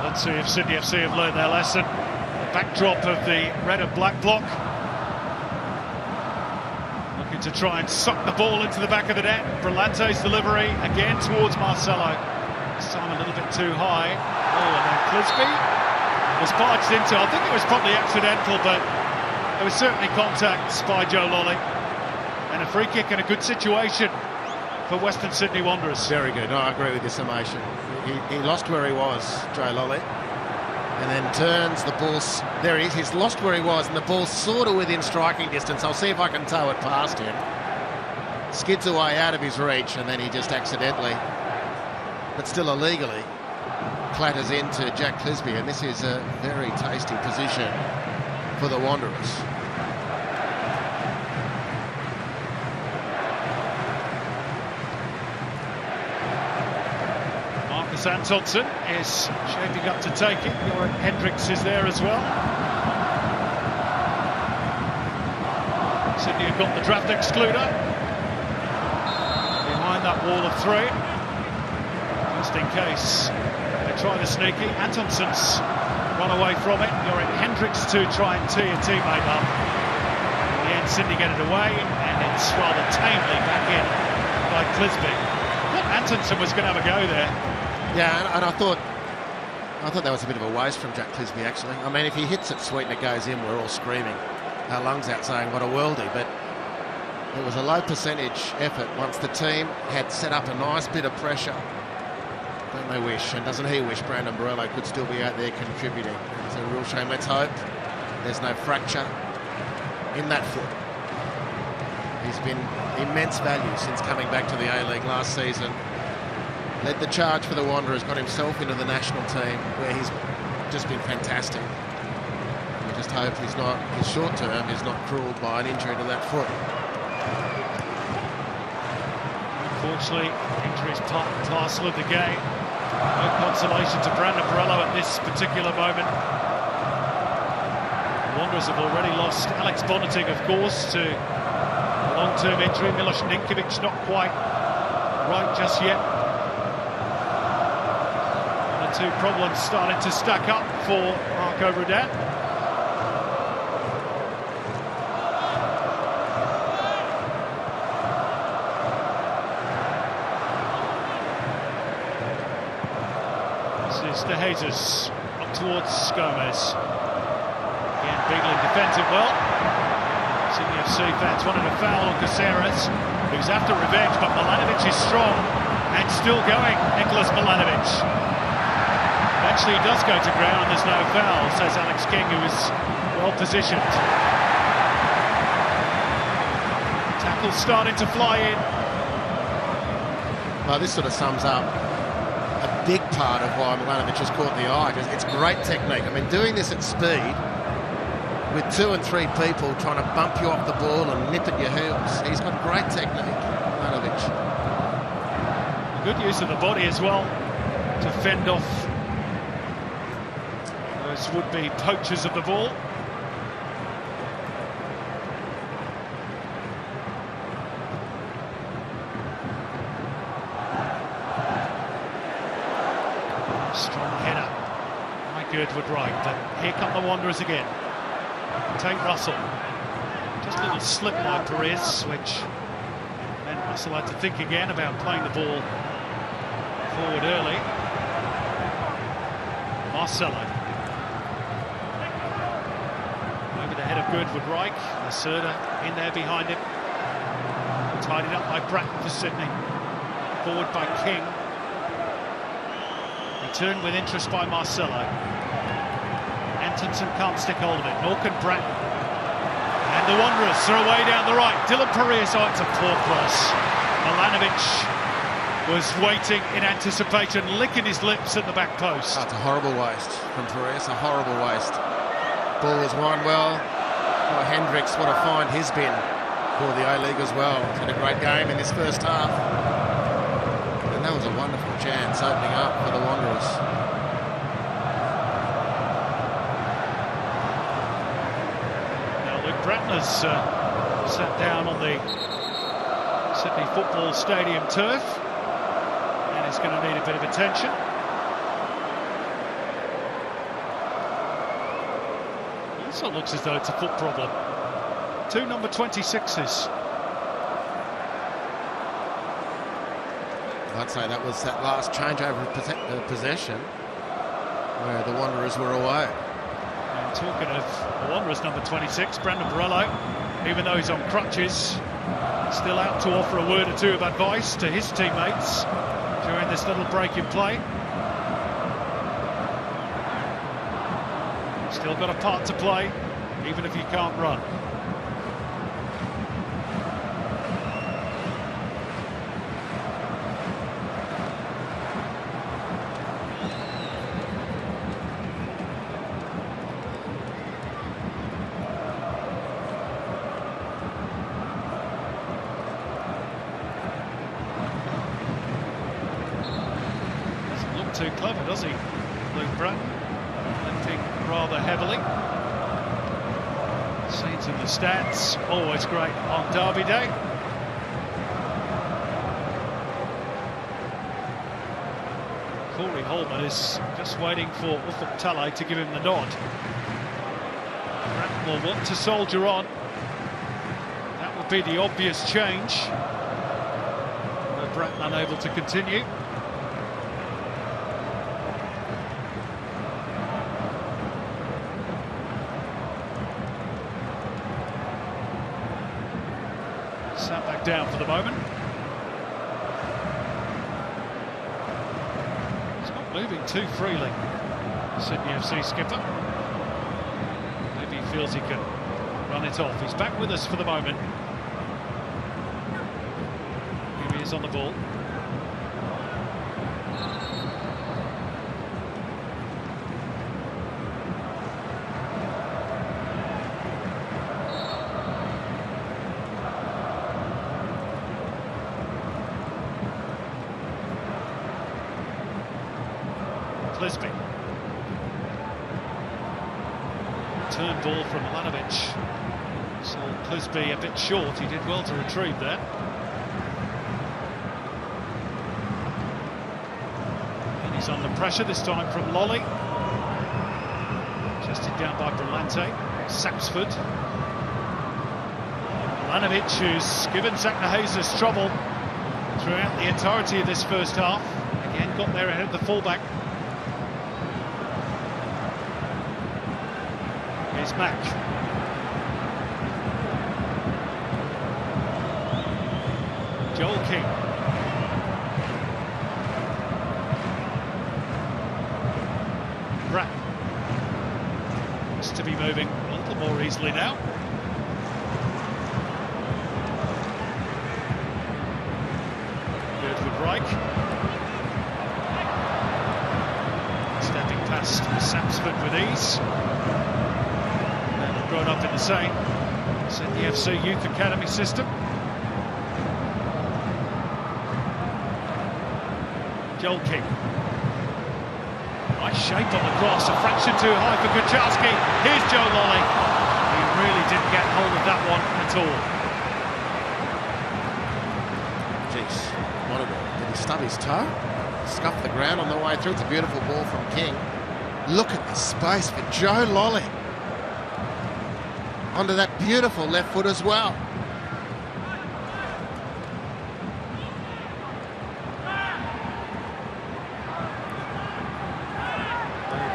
Let's see if Sydney FC have learned their lesson. The backdrop of the red and black block. Looking to try and suck the ball into the back of the net. Brillante's delivery again towards Marcelo. This time a little bit too high. Oh, and then Clisby was barged into. I think it was probably accidental, but there was certainly contact by Joe Lolly, and a free kick in a good situation for Western Sydney Wanderers. Very good. No, I agree with your summation. He lost where he was, Joe Lolly, and then turns the ball. There he is. He's lost where he was, and the ball's sort of within striking distance. I'll see if I can tow it past him. Skids away out of his reach, and then he just accidentally, but still illegally, clatters into Jack Clisby, and this is a very tasty position for the Wanderers. Marcus Antonsson is shaping up to take it. Jorrit Hendricks is there as well. Sydney have got the draft excluder behind that wall of 3, just in case they try the sneaky. Antonsson's run away from it. Jorrit Hendricks to try and tee a teammate up. In the end, Sydney get it away, and it's rather tamely back in by Clisby. I thought Antonsson was going to have a go there. Yeah, and I thought that was a bit of a waste from Jack Clisby, actually. I mean, if he hits it sweet and it goes in, we're all screaming our lungs out saying what a worldie, but it was a low percentage effort once the team had set up a nice bit of pressure. Don't they wish, and doesn't he wish Brandon Borello could still be out there contributing? It's a real shame. Let's hope there's no fracture in that foot. He's been immense value since coming back to the A-League last season. Led the charge for the Wanderers, got himself into the national team where he's just been fantastic. We just hope his short term is not cruelled by an injury to that foot. Unfortunately, injury is part and parcel of the game. No consolation to Brandon Borello at this particular moment. The Wanderers have already lost Alex Bonneting, of course, to a long-term injury. Milos Ninkovic not quite right just yet. One or two problems starting to stack up for Marco Rudan. De Jesus up towards Gomez. Again, Beagling defends it well. Sydney FC fans wanted a foul on Caceres, who's after revenge, but Milanovic is strong and still going. Nicholas Milanovic. Eventually he does go to ground, there's no foul, says Alex King, who is well positioned. Tackle starting to fly in. Well, this sort of sums up a big part of why Milanovic has caught the eye. It's great technique. I mean, doing this at speed with 2 and 3 people trying to bump you off the ball and nip at your heels. He's got great technique, Milanovic. Good use of the body as well to fend off those those would-be poachers of the ball. Strong header. My good would right, but here come the Wanderers again. Take Russell. Just a little slip by Perez, which meant Russell had to think again about playing the ball forward early. Marcelo. Over the head of Goodwood Reich. Lacerda in there behind him. Tidied up by Bratton for Sydney. Forward by King. Returned with interest by Marcelo. Antonsen can't stick hold of it. Nor can Bratton. And the Wanderers are away down the right. Dylan Perez, oh, it's a poor cross. Milanovic was waiting in anticipation, licking his lips at the back post. That's a horrible waste from Perez, a horrible waste. Ball was won well. Oh, Hendricks, what a find he's been for the A-League as well. He's had a great game in this first half. And that was a wonderful chance opening up for the Wanderers. Bratton has sat down on the Sydney Football Stadium turf and is going to need a bit of attention. It also looks as though it's a foot problem. 2 number 26s. I'd say that was that last changeover of possession where the Wanderers were away. And talking of the Wanderers, number 26, Brandon Borello, even though he's on crutches, still out to offer a word or two of advice to his teammates during this little break in play. Still got a part to play, even if you can't run. Too clever, does he, Luke Bratton? Limping rather heavily. Scenes in the stats, always great on Derby Day. Corey Holman is just waiting for Ufuk Talay to give him the nod. Bratton will want to soldier on. That would be the obvious change. But Bratton unable to continue. Sat back down for the moment. He's not moving too freely, Sydney FC skipper. Maybe he feels he can run it off. He's back with us for the moment. Here he is on the ball. Clisby. Turn ball from Milanovic. So Clisby a bit short. He did well to retrieve that. And he's under pressure this time from Lolly. Chested down by Brillante. Sapsford. Milanovic, who's given Zach Nahezis trouble throughout the entirety of this first half. Again, got there ahead of the fullback. Here's Mack. Joel King. Bratton. Looks to be moving a little more easily now. Goodwood Reich. Stepping past Sapsford with ease. Grown up in the same Sydney FC Youth Academy system. Joel King. Nice shape on the cross, a fraction too high for Kucharski. Here's Joe Lolly. He really didn't get hold of that one at all. Jeez, did he stub his toe? Scuffed the ground on the way through. It's a beautiful ball from King. Look at the space for Joe Lolly. Onto that beautiful left foot as well.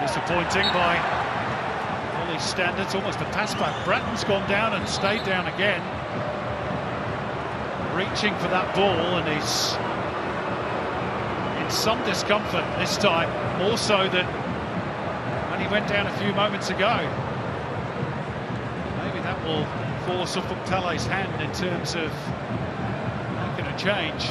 Disappointing by all these standards, almost a pass back. Bratton's gone down and stayed down again, reaching for that ball, and he's in some discomfort this time, more so than when he went down a few moments ago. Maybe that will force Ufuk-Talay's hand in terms of making a change.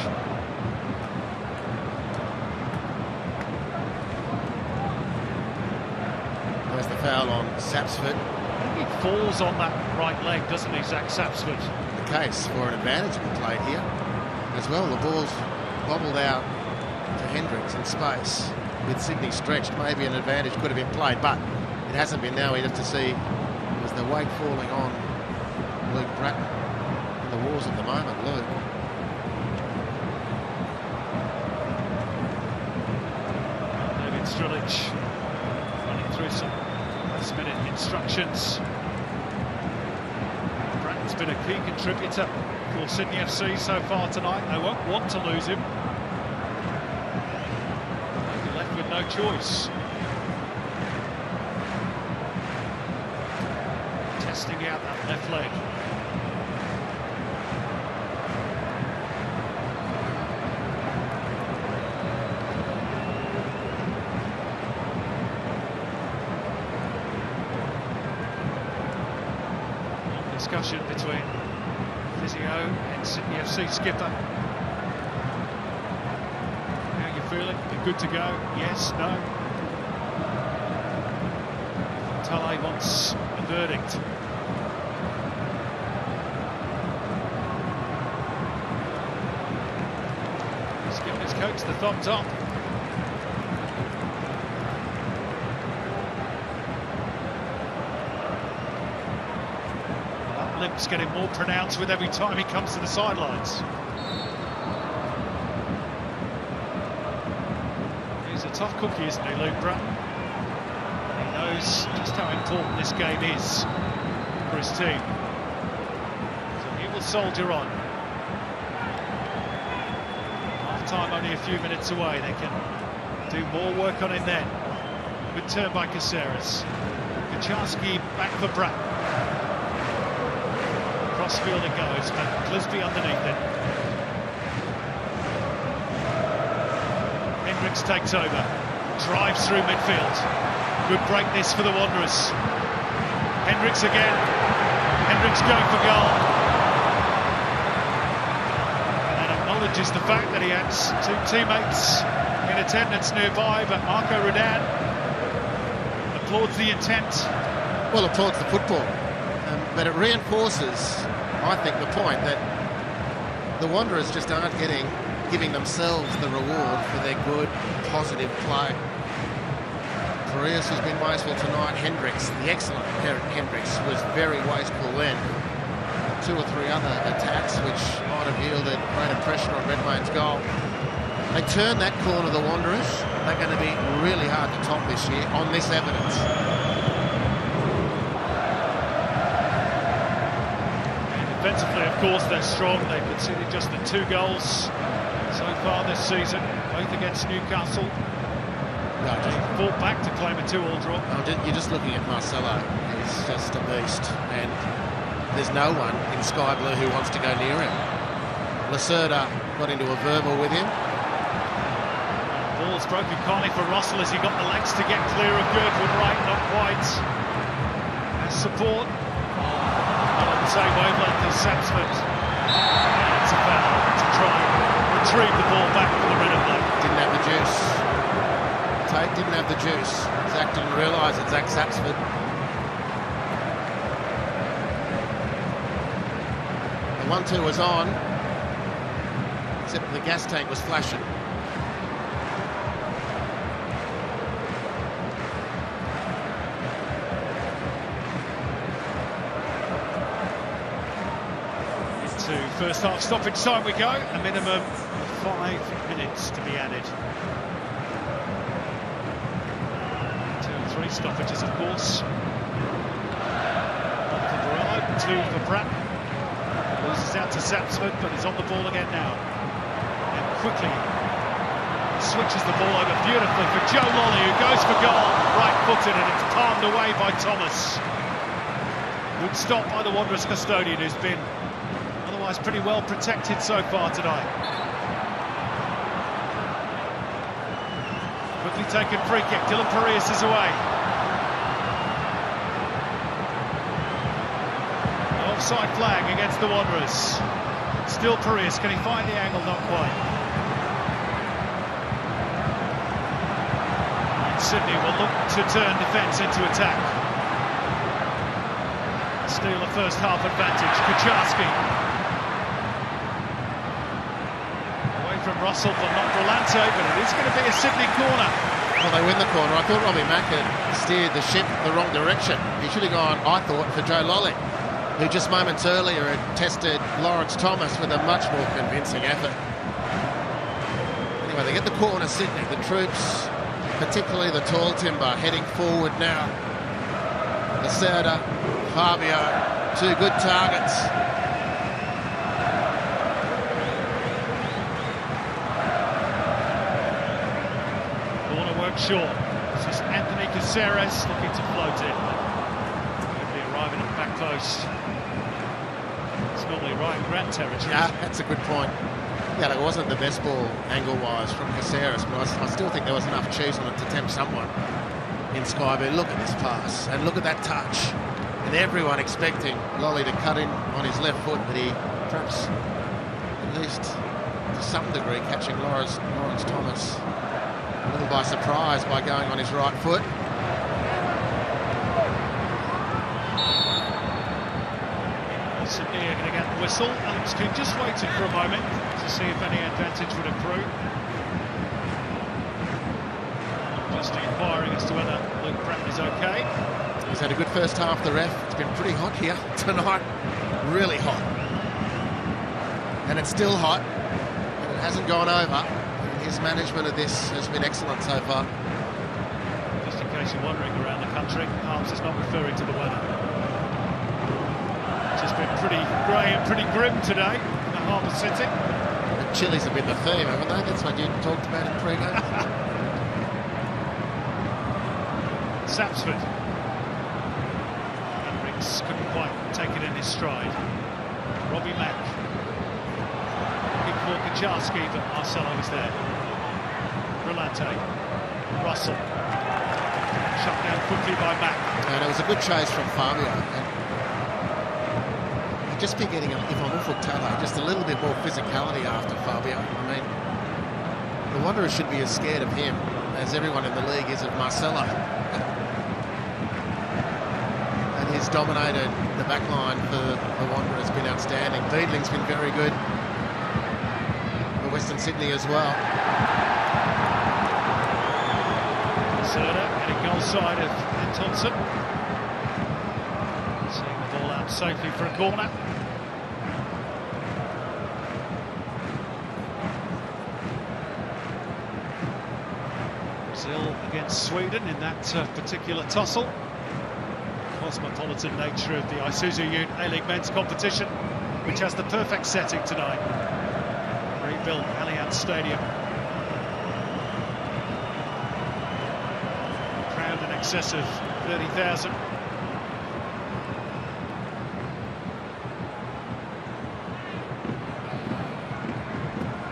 There's the foul on Sapsford. He falls on that right leg, doesn't he, Zach Sapsford? The case for an advantage we played here. As well, the ball's bobbled out to Hendricks in space. With Sydney stretched, maybe an advantage could have been played, but it hasn't been. Now we have to see, there's the weight falling on Luke Bratton in the wars at the moment. Luke. David Strilic running through some last-minute instructions. Bratton's been a key contributor for Sydney FC so far tonight. They won't want to lose him. They'll be left with no choice. Testing out that left leg. Discussion between physio and Sydney FC skipper. How you feeling? You good to go? Yes? No? Talay wants a verdict. He's giving his coach the thumbs up. Limp's getting more pronounced with every time he comes to the sidelines. He's a tough cookie, isn't he, Luke Bratton? He knows just how important this game is for his team. So he will soldier on. Half-time only a few minutes away. They can do more work on it then. Good turn by Caceres. Kucharski back for Bratton. Crossfield it goes, but Clisby underneath it. Hendricks takes over, drives through midfield. Good break this for the Wanderers. Hendricks again. Hendricks going for goal. And acknowledges the fact that he had two teammates in attendance nearby, but Marco Rudan applauds the intent. Well, applauds the football. But it reinforces, I think, the point that the Wanderers just aren't giving themselves the reward for their good, positive play. Farias has been wasteful tonight. Hendricks, the excellent Hendricks, was very wasteful then. 2 or 3 other attacks which might have yielded greater pressure on Redmayne's goal. They turn that corner, the Wanderers. They're going to be really hard to top this year on this evidence. Defensively, of course, they're strong. They've conceded just the 2 goals so far this season, both against Newcastle. No, They fought back to claim a 2-2 draw. You're just looking at Marcelo. He's just a beast, and there's no one in Sky Blue who wants to go near him. Lacerda got into a verbal with him. Ball's broken kindly for Russell as he got the legs to get clear of Girdwood. Right, not quite. As support. Not on the same wavelength as Sapsford. And it's a foul to try and retrieve the ball back for the Red and Black. Didn't have the juice. Tate didn't have the juice. Zach didn't realise it. Zach Sapsford. The 1-2 was on, except the gas tank was flashing. First half stoppage time we go, a minimum of 5 minutes to be added. 2 and 3 stoppages, of course. 1 for Barello, 2 for Pratt. Loses out to Sapsford, but he's on the ball again now. And quickly switches the ball over beautifully for Joe Lolly, who goes for goal, right-footed, and it's palmed away by Thomas. Good stop by the Wanderers custodian, who's been otherwise pretty well protected so far tonight. Quickly taken free kick, Dylan Parias is away. Offside flag against the Wanderers. Still Parias, can he find the angle? Not quite. And Sydney will look to turn defence into attack. Steal a first half advantage. Kucharski. Away from Russell, but not Brillante, but it is going to be a Sydney corner. Well, they win the corner. I thought Robbie Mack had steered the ship the wrong direction. He should have gone, I thought, for Joe Lolly, who just moments earlier had tested Lawrence Thomas with a much more convincing effort. Anyway, they get the corner, Sydney. The troops, particularly the tall timber, heading forward now. Lacerda, Fabio, 2 good targets. Corner work short. This is Anthony Caceres looking to float in. Maybe arriving at the back post. It's normally Ryan Grant territory. Yeah, that's a good point. Yeah, it wasn't the best ball angle-wise from Caceres, but I still think there was enough cheese on it to tempt someone in Sky. But look at this pass, and look at that touch. And everyone expecting Lolly to cut in on his left foot, but he perhaps, at least to some degree, catching Lawrence Thomas a little by surprise by going on his right foot. Sydney are going to get the whistle. Alex King just waited for a moment to see if any advantage would accrue. Just inquiring as to whether Luke Pratt is okay. He's had a good first half, the ref. It's been pretty hot here tonight. Really hot. And it's still hot. And it hasn't gone over. His management of this has been excellent so far. Just in case you're wondering around the country, Arms is not referring to the weather. It's just been pretty grey and pretty grim today in the Harbour City. The chilies have been the theme, haven't they? That's what you talked about in pre-game. Sapsford. Hendricks couldn't quite take it in his stride. Robbie Mack. Looking for Kucharski, but Marcelo is there. Brillante. Russell. Shut down quickly by Mack. And it was a good chase from Fabio. And I'd just be getting, if I'm awful Taylor, just a little bit more physicality after Fabio. I mean, the Wanderers should be as scared of him as everyone in the league is of Marcelo. And he's dominated the back line for the Wanderers, been outstanding. Beadling's been very good for Western Sydney as well. Serda getting goal side of Antonsen. Seeing the ball out safely for a corner. Brazil against Sweden in that particular tussle. Cosmopolitan nature of the Isuzu Ute A-League men's competition, which has the perfect setting tonight. Rebuilt Allianz Stadium. Crowd in excess of 30,000.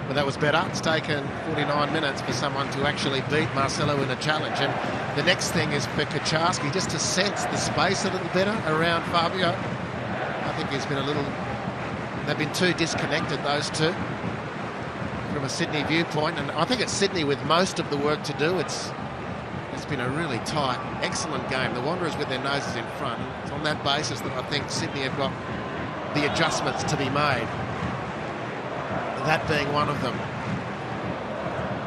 But that was better. It's taken 49 minutes for someone to actually beat Marcelo in a challenge. And the next thing is for Kucharski just to sense the space a little better around Fabio. I think he's been a little... They've been too disconnected, those two, from a Sydney viewpoint. And I think it's Sydney with most of the work to do. It's been a really tight, excellent game. The Wanderers with their noses in front. It's on that basis that I think Sydney have got the adjustments to be made. That being one of them.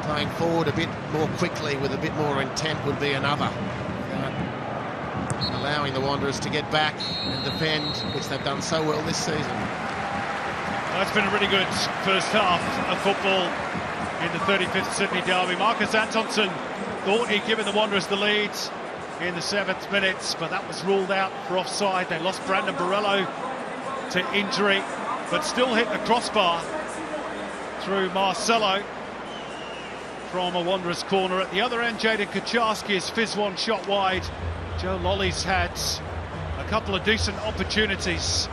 Playing forward a bit more quickly with a bit more intent would be another. Allowing the Wanderers to get back and defend, which they've done so well this season. That's been a really good first half of football in the 35th Sydney derby. Marcus Antonsson thought he'd given the Wanderers the lead in the 7th minute, but that was ruled out for offside. They lost Brandon Borrello to injury, but still hit the crossbar through Marcelo from a Wanderers corner. At the other end, Jaden Kucharski has fizzed one shot wide. Joe Lolly's had a couple of decent opportunities,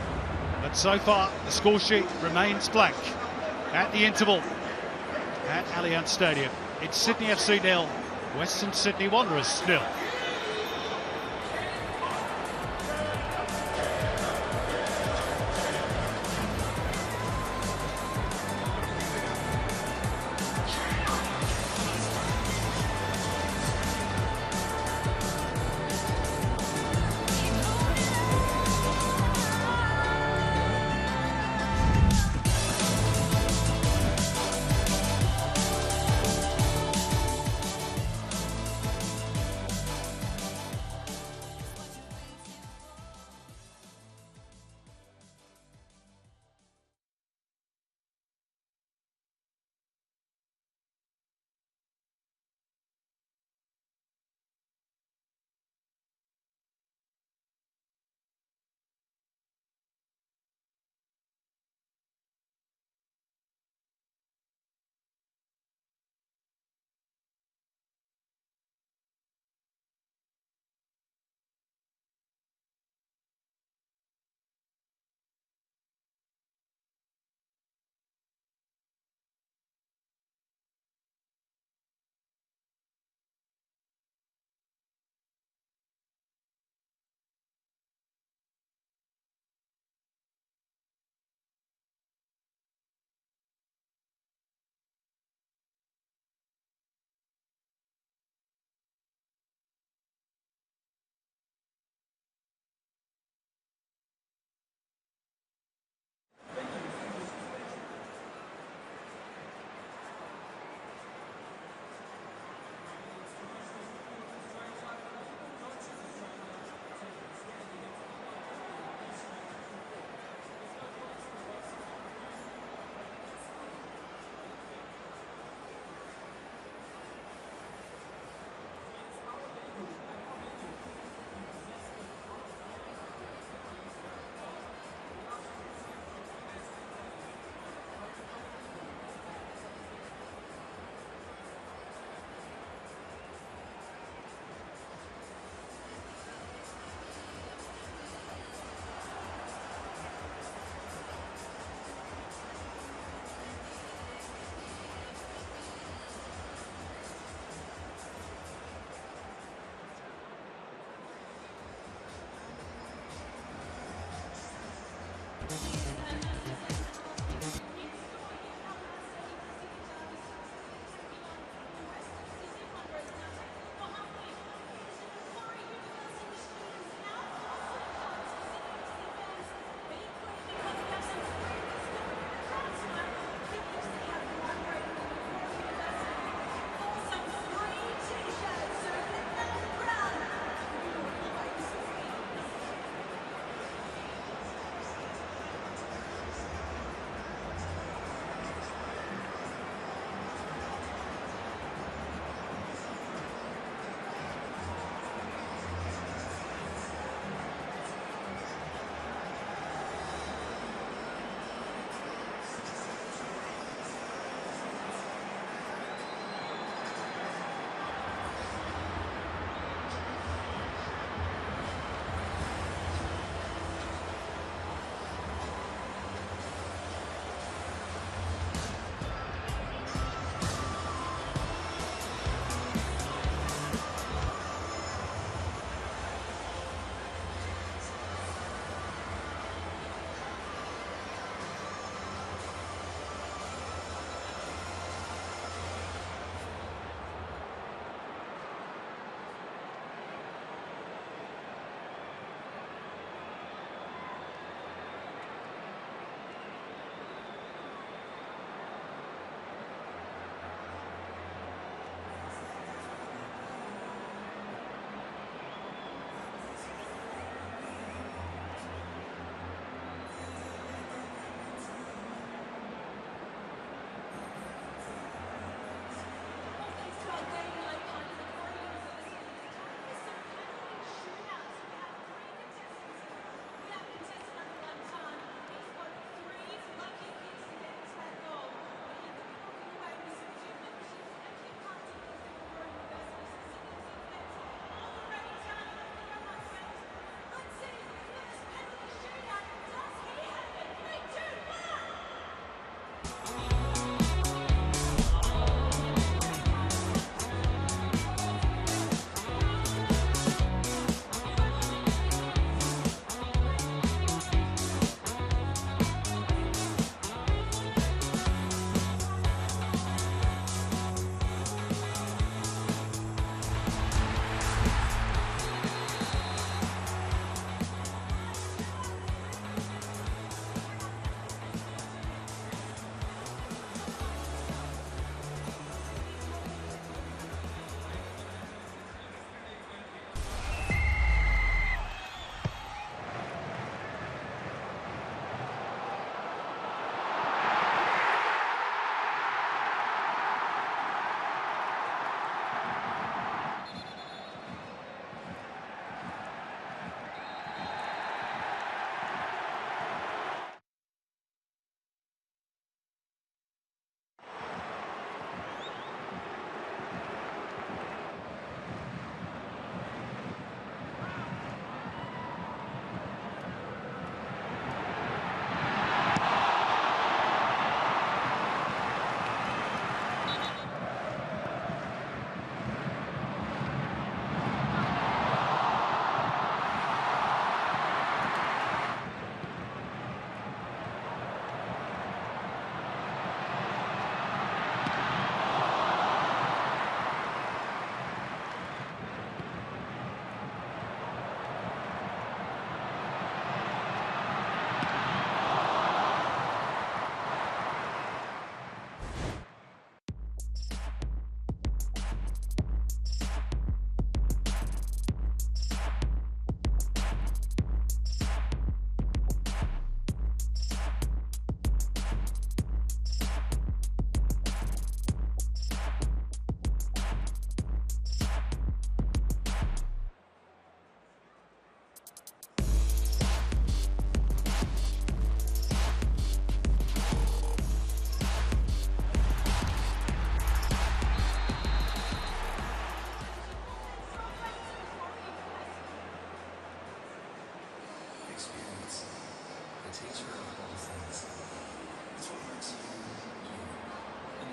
but so far the score sheet remains blank at the interval at Allianz Stadium. It's Sydney FC 0, Western Sydney Wanderers 0.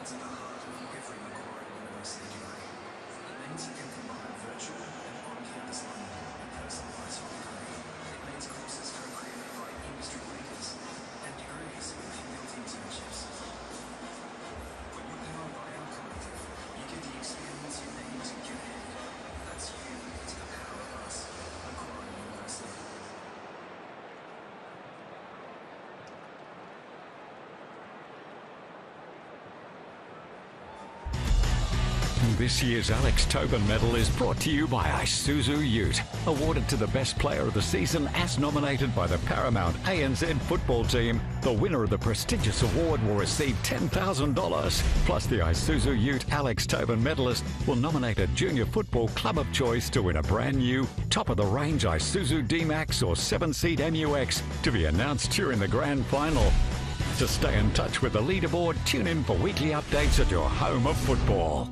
It's at the heart of every Macquarie University degree. It means you can combine virtual and on-campus learning and personalised your degree. It means courses for created by industry leaders and degrees with built internships. When you're powered by our collective, you get the experience you need to get ahead. That's you to the power of us, Macquarie University. This year's Alex Tobin Medal is brought to you by Isuzu Ute, awarded to the best player of the season as nominated by the Paramount ANZ football team. The winner of the prestigious award will receive $10,000. Plus, the Isuzu Ute Alex Tobin medalist will nominate a junior football club of choice to win a brand new, top-of-the-range Isuzu D-Max or 7-seat MUX to be announced during the grand final. To stay in touch with the leaderboard, tune in for weekly updates at your home of football.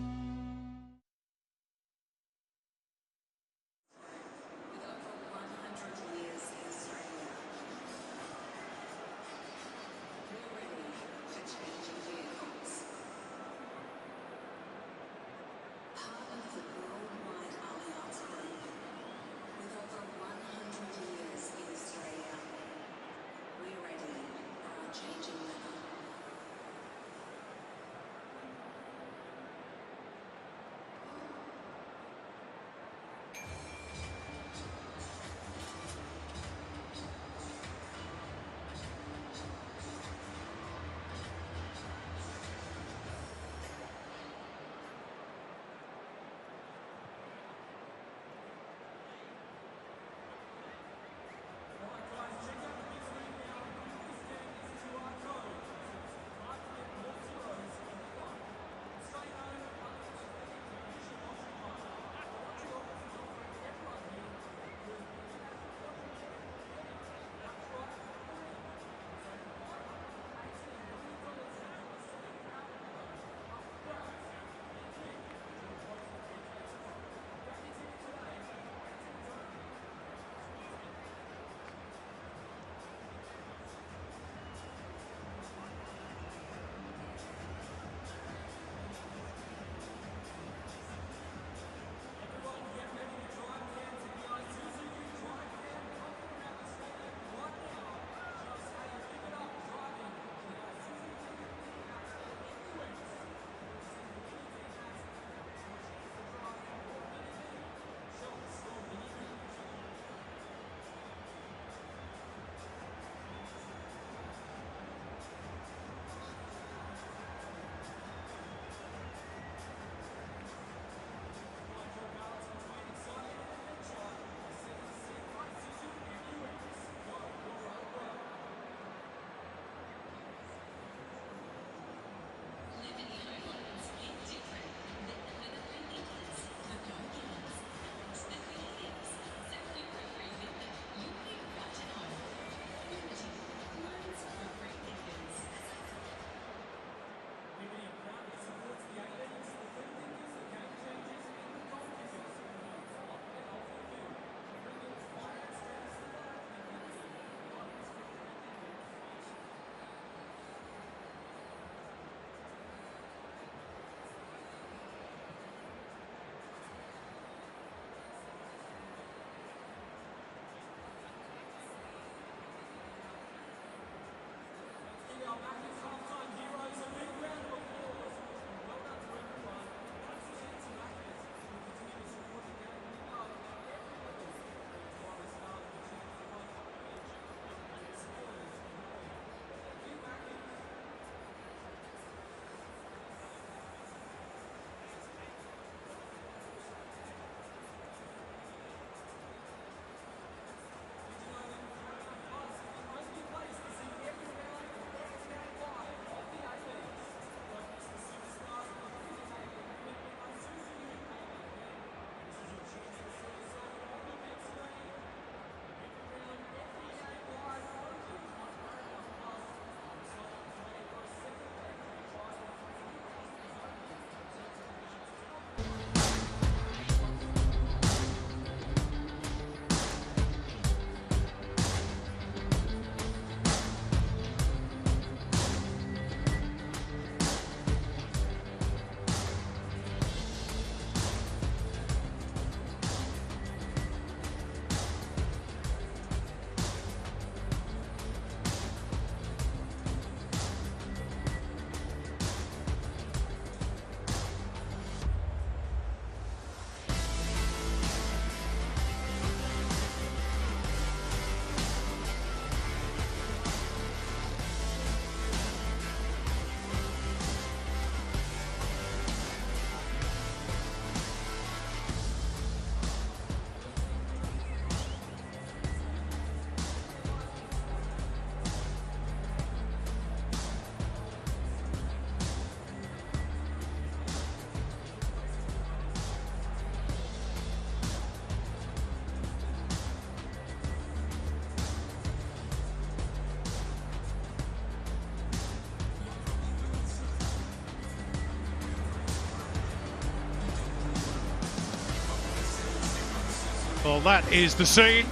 Well, that is the scene.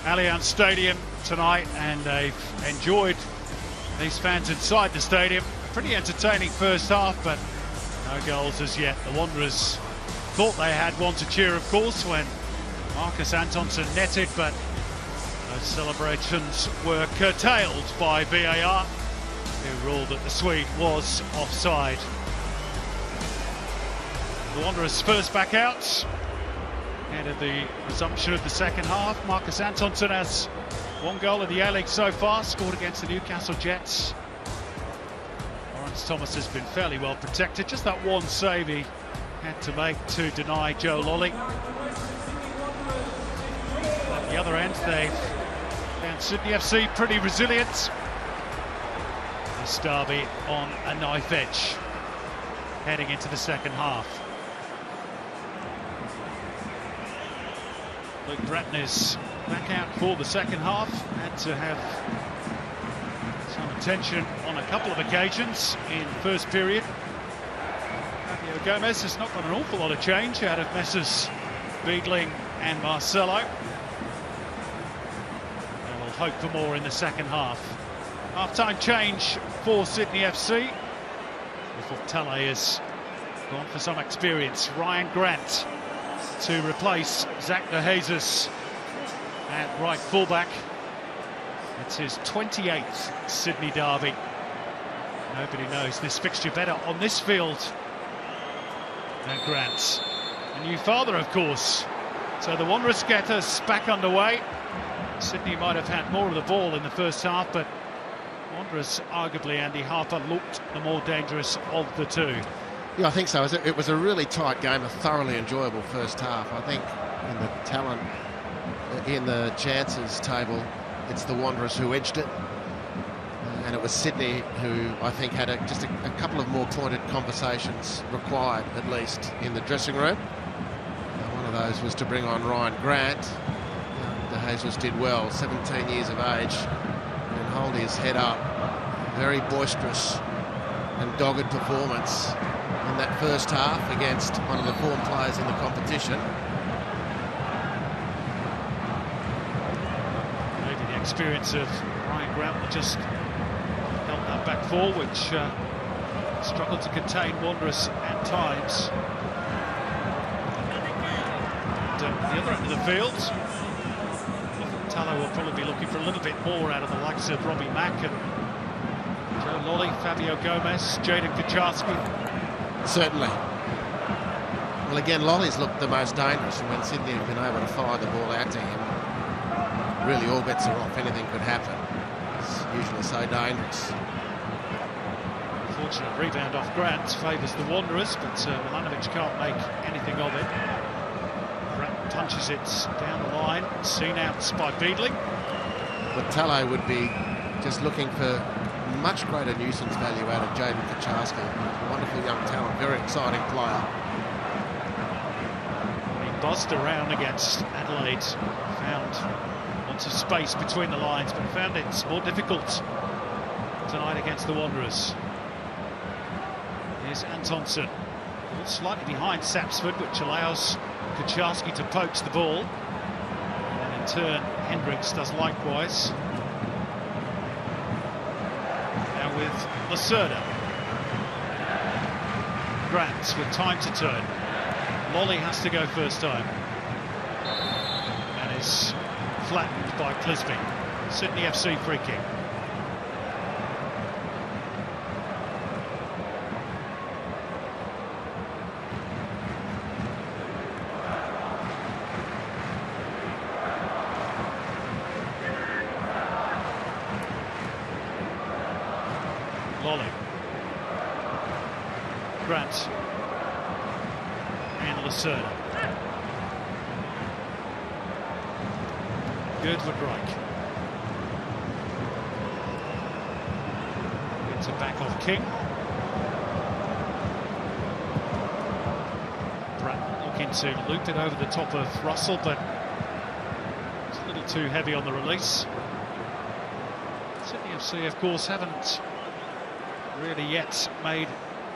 Allianz Stadium tonight, and they've enjoyed, these fans inside the stadium. Pretty entertaining first half, but no goals as yet. The Wanderers thought they had one to cheer, of course, when Marcus Antonsson netted, but those celebrations were curtailed by VAR, who ruled that the Swede was offside. The Wanderers first back out ahead of the resumption of the second half. Marcus Antonsson has one goal in the A-League so far, scored against the Newcastle Jets. Lawrence Thomas has been fairly well protected. Just that one save he had to make to deny Joe Lolly. At the other end, they've found Sydney FC pretty resilient. This derby on a knife edge heading into the second half. Luke Bratton is back out for the second half. Had to have some attention on a couple of occasions in first period. Fabio Gomez has not got an awful lot of change out of Messrs Beadling and Marcelo. And we'll hope for more in the second half. Half-time change for Sydney FC. Little Tale has gone for some experience. Ryan Grant to replace Zach De Jesus at right fullback. It's his 28th Sydney derby. Nobody knows this fixture better on this field than Grant. A new father, of course. So the Wanderers get us back underway. Sydney might have had more of the ball in the first half, but Wanderers, arguably, Andy Harper, looked the more dangerous of the two. Yeah, I think so. It was a really tight game, a thoroughly enjoyable first half. I think in the talent, in the chances table, it's the Wanderers who edged it. And it was Sydney who, I think, had just a couple of more pointed conversations required, at least, in the dressing room. One of those was to bring on Ryan Grant. De Jesus did well, 17 years of age, and hold his head up. Very boisterous and dogged performance in that first half against one of the form players in the competition. Maybe the experience of Ryan Grant will just help that back four, which struggled to contain Wanderers at times. And, the other end of the field, Tallow will probably be looking for a little bit more out of the likes of Robbie Mack and Joe Lolly, Fabio Gomez, Jaden Kucharski. Certainly. Well, again, Lolly's looked the most dangerous, and when Sydney have been able to fire the ball out to him, really all bets are off. Anything could happen. It's usually so dangerous. Unfortunate rebound off Grant favours the Wanderers, but Milanovic can't make anything of it. Grant punches it down the line, seen out by Beadling. But Tallow would be just looking for much greater nuisance value out of Jaden Kucharski. Wonderful young talent, very exciting player. He buzzed around against Adelaide, found lots of space between the lines, but found it more difficult tonight against the Wanderers. Here's Antonsson, slightly behind Sapsford, which allows Kucharski to poach the ball. And in turn, Hendricks does likewise. Now with Lacerda. Grant with time to turn. Lolly has to go first time. And is flattened by Clisby. Sydney FC free kick. Lolly. Grant. And Lacerda. Good for Reich. It's a back off King. Bratton looking to loop it over the top of Russell, but it's a little too heavy on the release. Sydney FC, of course, haven't really yet made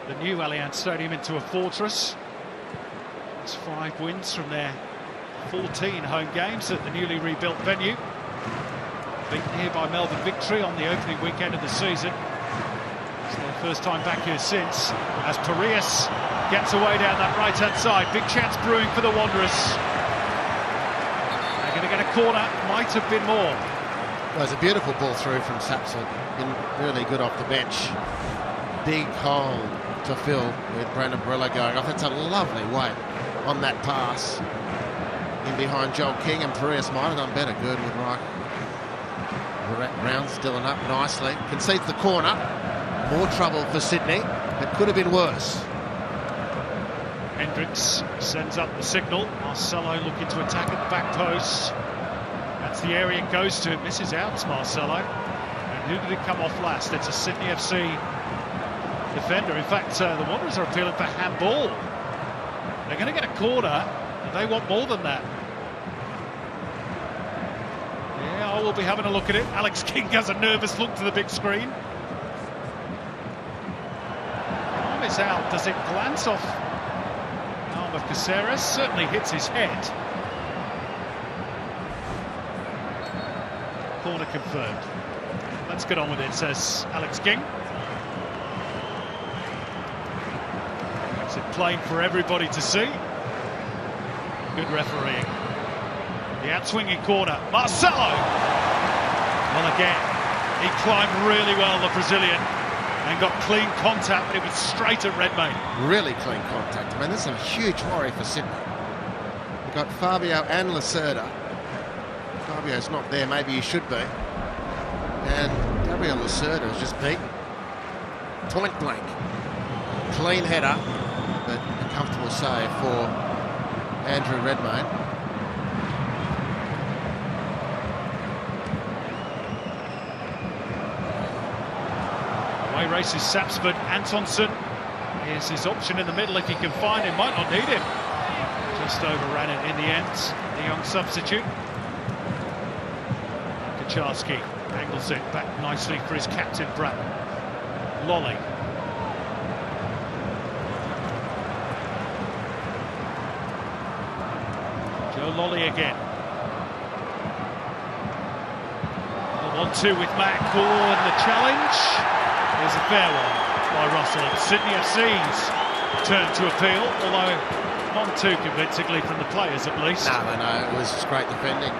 the new Allianz Stadium into a fortress. It's 5 wins from their 14 home games at the newly rebuilt venue. Beaten here by Melbourne Victory on the opening weekend of the season. It's their first time back here since, as Piraeus gets away down that right-hand side. Big chance brewing for the Wanderers. They're going to get a corner, might have been more. Well, it's a beautiful ball through from Sapson. Been really good off the bench. Big hole to fill with Brandon Barella going off. That's a lovely weight on that pass. In behind Joel King, and Piraeus might have done better. Good with Mike. Brown still up nicely. Concedes the corner. More trouble for Sydney. It could have been worse. Hendricks sends up the signal. Marcelo looking to attack at the back post. That's the area it goes to. Misses out, Marcelo. And who did it come off last? It's a Sydney FC defender. In fact, the Wanderers are appealing for handball. They're going to get a corner, and they want more than that. Yeah, I will be having a look at it. Alex King has a nervous look to the big screen. Arm is out. Does it glance off the arm of Caceres? Certainly hits his head. Corner confirmed. Let's get on with it, says Alex King. Makes it plain for everybody to see. Good refereeing. The outswinging corner. Marcelo! Well, again, he climbed really well, the Brazilian, and got clean contact, but it was straight at Redmayne. Really clean contact. I mean, this is a huge worry for Sydney. We've got Fabio and Lacerda. Fabio's not there, maybe he should be. And Gabriel Lacerda is just beaten. Point blank. Clean header, but a comfortable save for Andrew Redmayne. Away races Sapsford. Antonsson is his option in the middle if he can find him. Might not need him. Just overran it in the end. The young substitute. Kaczarski angles it back nicely for his captain, Bratton. Lolly. Joe Lolly again. 1-2 with Mack. Oh, and the challenge is a fair one by Russell. Sydney FC's turn to appeal, although not too convincingly from the players at least. No, it was just great defending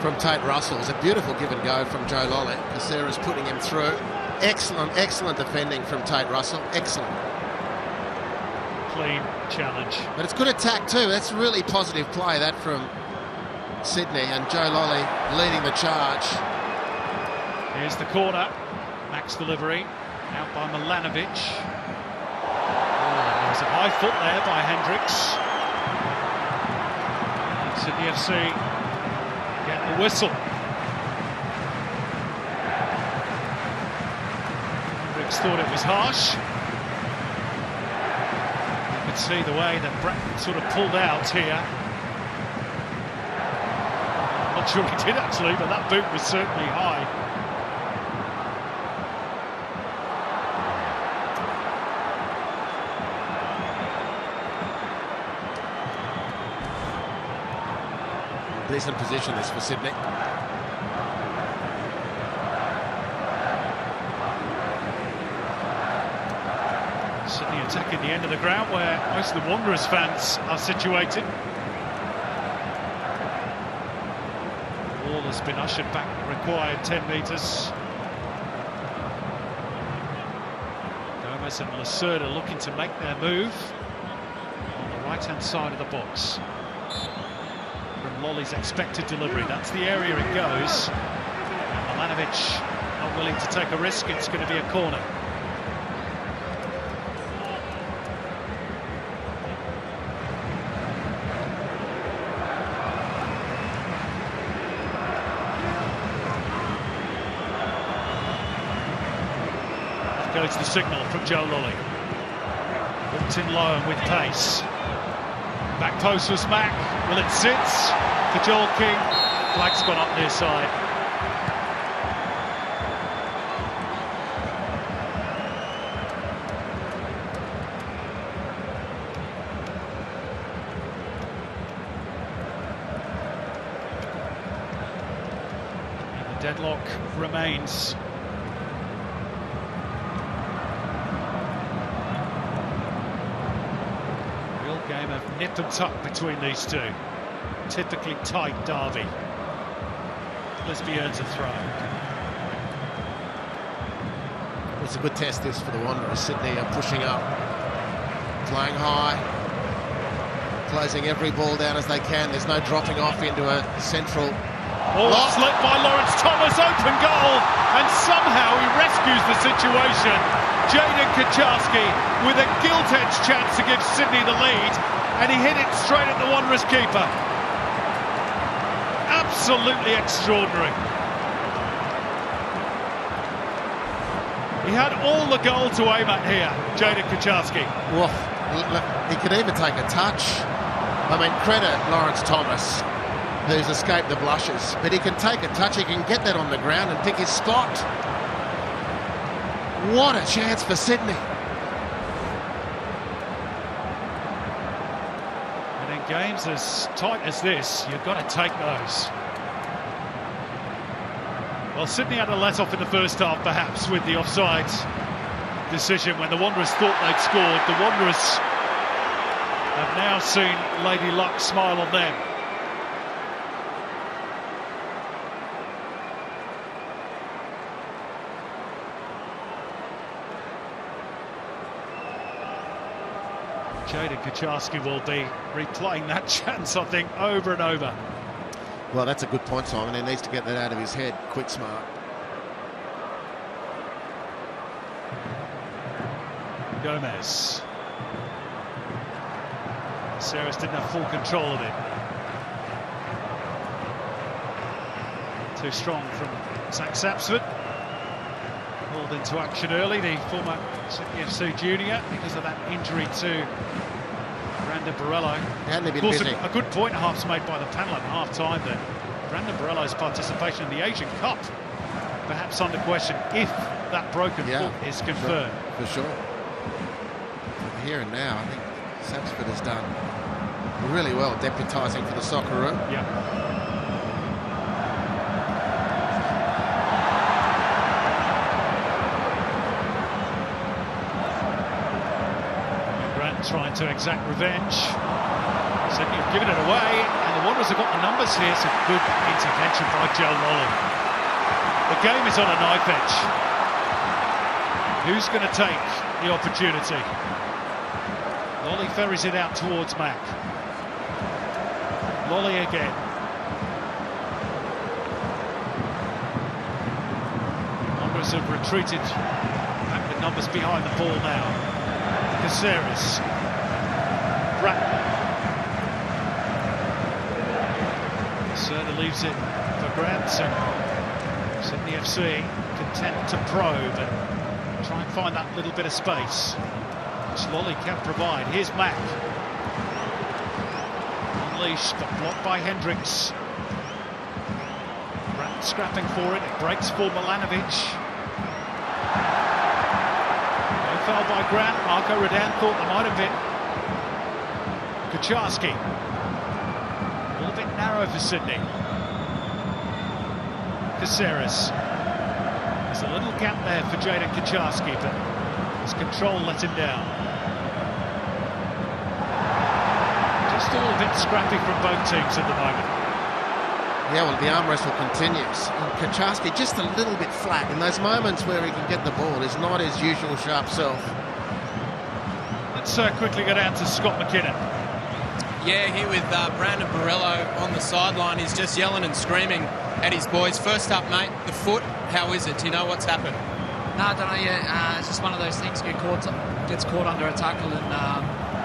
from Tate Russell. It was a beautiful give and go from Joe Lolly. Caceres putting him through. Excellent defending from Tate Russell. Excellent. Clean challenge. But it's good attack too. That's really positive play, that from Sydney, and Joe Lolly leading the charge. Here's the corner. Max delivery. Out by Milanovic. Oh, there was a high foot there by Hendricks. Sydney FC get the whistle. Hendricks thought it was harsh. You could see the way that Bratton sort of pulled out here. I'm not sure he did actually, but that boot was certainly high. Decent position this for Sydney. Sydney attacking the end of the ground where most of the Wanderers fans are situated. Ball has been ushered back the required 10 metres. Gomez and Lacerda looking to make their move on the right-hand side of the box. From Lolly's expected delivery, that's the area it goes. And Milanovic not willing to take a risk. It's going to be a corner. Goes the signal from Joe Lolly. Walked in low and with pace. Back post was Mack. Will it sit for Joel King? Flag's gone up near side. Deadlock remains. Real game of nip and tuck between these two. Typically tight derby. Lisby earns a throw. It's a good test this for the Wanderers. Sydney are pushing up, flying high, closing every ball down as they can. There's no dropping off into a central. Slipped by Lawrence Thomas, open goal, and somehow he rescues the situation. Jaden Kucharski with a gilt-edged chance to give Sydney the lead, and he hit it straight at the Wanderers keeper. Absolutely extraordinary. He had all the goal to aim at here, Jaden Kucharski. Well, he could even take a touch. I mean, credit Lawrence Thomas, who's escaped the blushes, but he can take a touch, he can get that on the ground and pick his spot. What a chance for Sydney. And in games as tight as this, you've got to take those. Well, Sydney had a let-off in the first half, perhaps, with the offside decision when the Wanderers thought they'd scored. The Wanderers have now seen Lady Luck smile on them. Jaden Kucharski will be replaying that chance, I think, over and over. Well, that's a good point, Simon. He needs to get that out of his head. Quick, smart. Gomez. Saris didn't have full control of it. Too strong from Zach Sapsford. Pulled into action early, the former Sydney FC junior, because of that injury to Brandon Borello. Of course, a good point perhaps made by the panel at half-time there. Brandon Borello's participation in the Asian Cup perhaps under question if that broken foot is confirmed. For sure. Here and now, I think Sapsford has done really well deputising for the Socceroo. Yeah. Trying to exact revenge. Sydney have given it away, and the Wanderers have got the numbers here. It's a good intervention by Joe Lolly. The game is on a knife edge. Who's going to take the opportunity? Lolly ferries it out towards Mack. Lolly again. Wanderers have retreated back with numbers behind the ball now. Caceres. Bratton. Serna leaves it for grabs, and Sydney FC content to probe and try and find that little bit of space which Lolly can provide. Here's Mack. Unleashed, but blocked by Hendricks. Bratton scrapping for it. It breaks for Milanovic. Foul by Grant. Marco Redan thought there might have been. Kucharski. A little bit narrow for Sydney. Caceres. There's a little gap there for Jaden Kucharski, but his control let him down. Just all a bit scrappy from both teams at the moment. Yeah, well, the arm wrestle continues. And Kucharski just a little bit flat. In those moments where he can get the ball, is not his usual sharp self. Let's quickly go down to Scott McKinnon. Yeah, here with Brandon Borello on the sideline. He's just yelling and screaming at his boys. First up, mate, the foot. How is it? Do you know what's happened? No, I don't know yet. It's just one of those things gets caught under a tackle, and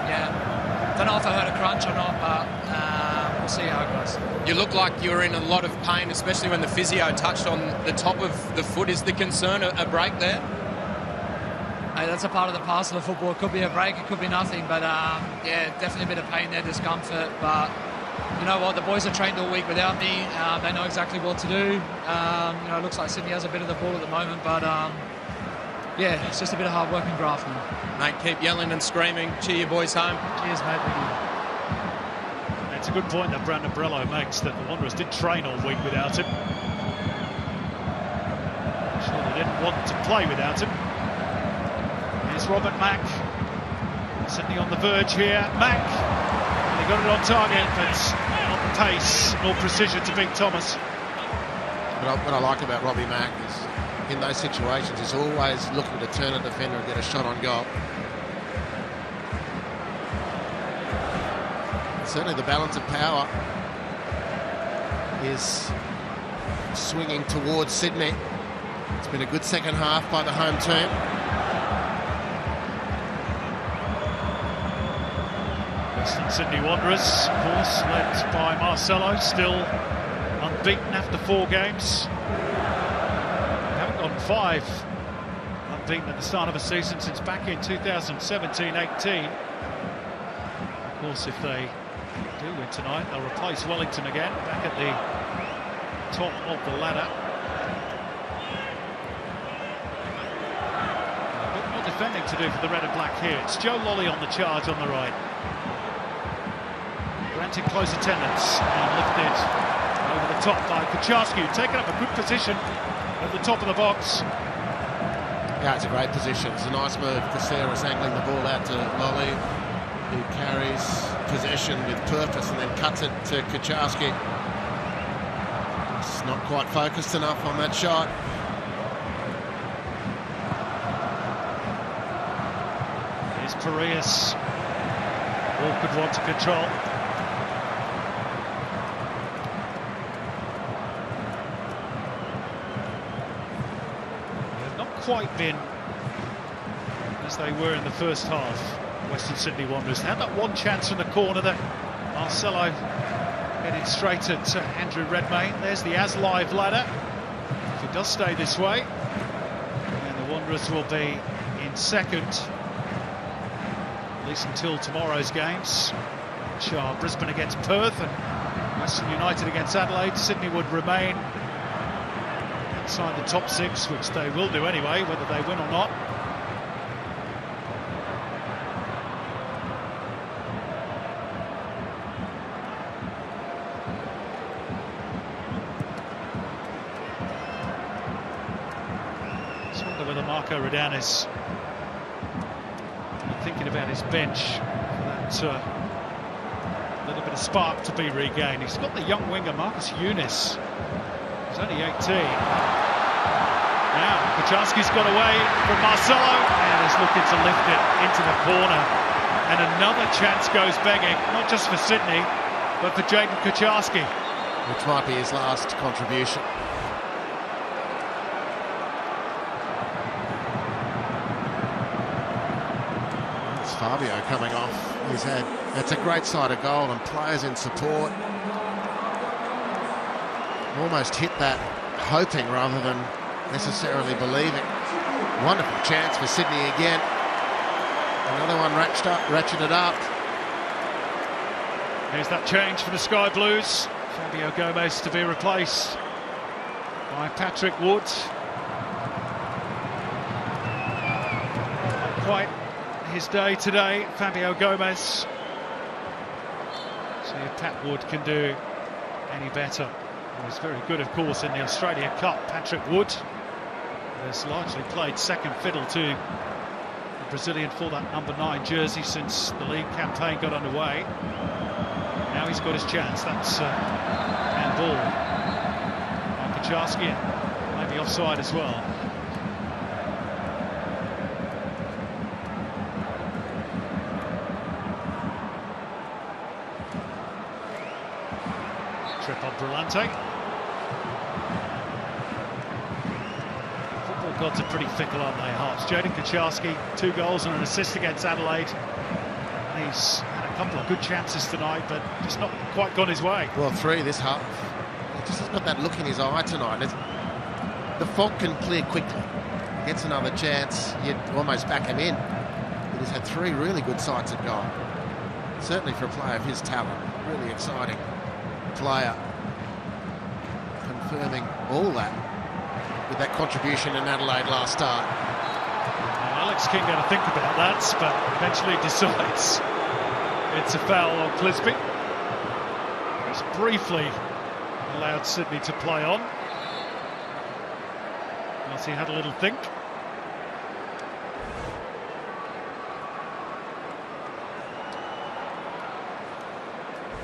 yeah, don't know if I heard a crunch or not, but we'll see how it goes. You look like you're in a lot of pain, especially when the physio touched on the top of the foot. Is the concern a break there? Hey, that's a part of the parcel of football. It could be a break, it could be nothing, but yeah, definitely a bit of pain there, discomfort. But you know what, the boys have trained all week without me. They know exactly what to do. You know, it looks like Sydney has a bit of the ball at the moment, but yeah, it's just a bit of hard work and graft now. Mate, keep yelling and screaming. Cheer your boys home. Cheers, mate. Thank you. It's a good point that Brandon Borello makes, that the Wanderers did train all week without him. want to play without him. Here's Robert Mack. Sydney on the verge here. Mack. And he got it on target, but not the pace nor precision to beat Thomas. What I like about Robbie Mack is in those situations he's always looking to turn a defender and get a shot on goal. Certainly the balance of power is swinging towards Sydney. It's been a good second half by the home team. Western Sydney Wanderers, of course, led by Marcelo, still unbeaten after 4 games. They haven't gone 5 unbeaten at the start of a season since back in 2017-18. Of course, if they do win tonight, they'll replace Wellington again, back at the top of the ladder. A bit more defending to do for the red and black here. It's Joe Lolly on the charge on the right. Granted close attendance and lifted over the top by Kucharski, taking up a good position at the top of the box. Yeah, it's a great position. It's a nice move. Caceres angling the ball out to Lolly, who carries possession with purpose and then cuts it to Kucharski. It's not quite focused enough on that shot. Here's Parias. Awkward one to control. They've not quite been as they were in the first half. Western Sydney Wanderers had that one chance from the corner that Marcelo headed straight at Andrew Redmayne. There's the As Live ladder. If it does stay this way, then the Wanderers will be in second, at least until tomorrow's games, which are Brisbane against Perth and Western United against Adelaide. Sydney would remain inside the top 6, which they will do anyway, whether they win or not. Is thinking about his bench for that little bit of spark to be regained. He's got the young winger Marcus Eunice, he's only 18. Now Kucharski's got away from Marcelo and is looking to lift it into the corner, and another chance goes begging, not just for Sydney but for Jaden Kucharski, which might be his last contribution. Fabio coming off. It's a great side of goal and players in support. Almost hit that hoping rather than necessarily believing. Wonderful chance for Sydney again. Another one ratcheted up. Here's that change for the Sky Blues. Fabio Gomez to be replaced by Patrick Wood. Not quite his day today, Fabio Gomez. See if Pat Wood can do any better. He was very good, of course, in the Australia Cup. Patrick Wood has largely played second fiddle to the Brazilian for that number 9 jersey since the league campaign got underway. Now he's got his chance. That's handball. Kucharski, maybe offside as well. Trip on Brillante. Football gods are pretty fickle, aren't they, Hearts? Jaden Kucharski, 2 goals and an assist against Adelaide. He's had a couple of good chances tonight, but just not quite gone his way. Well, 3 this half. He just has got that look in his eye tonight. The fog can clear quickly. Gets another chance, you'd almost back him in. But he's had 3 really good sights at goal. Certainly for a player of his talent, really exciting player, confirming all that with that contribution in Adelaide last start. Now, Alex King got to think about that, but eventually decides it's a foul on Clisby. He's briefly allowed Sydney to play on. He had a little think.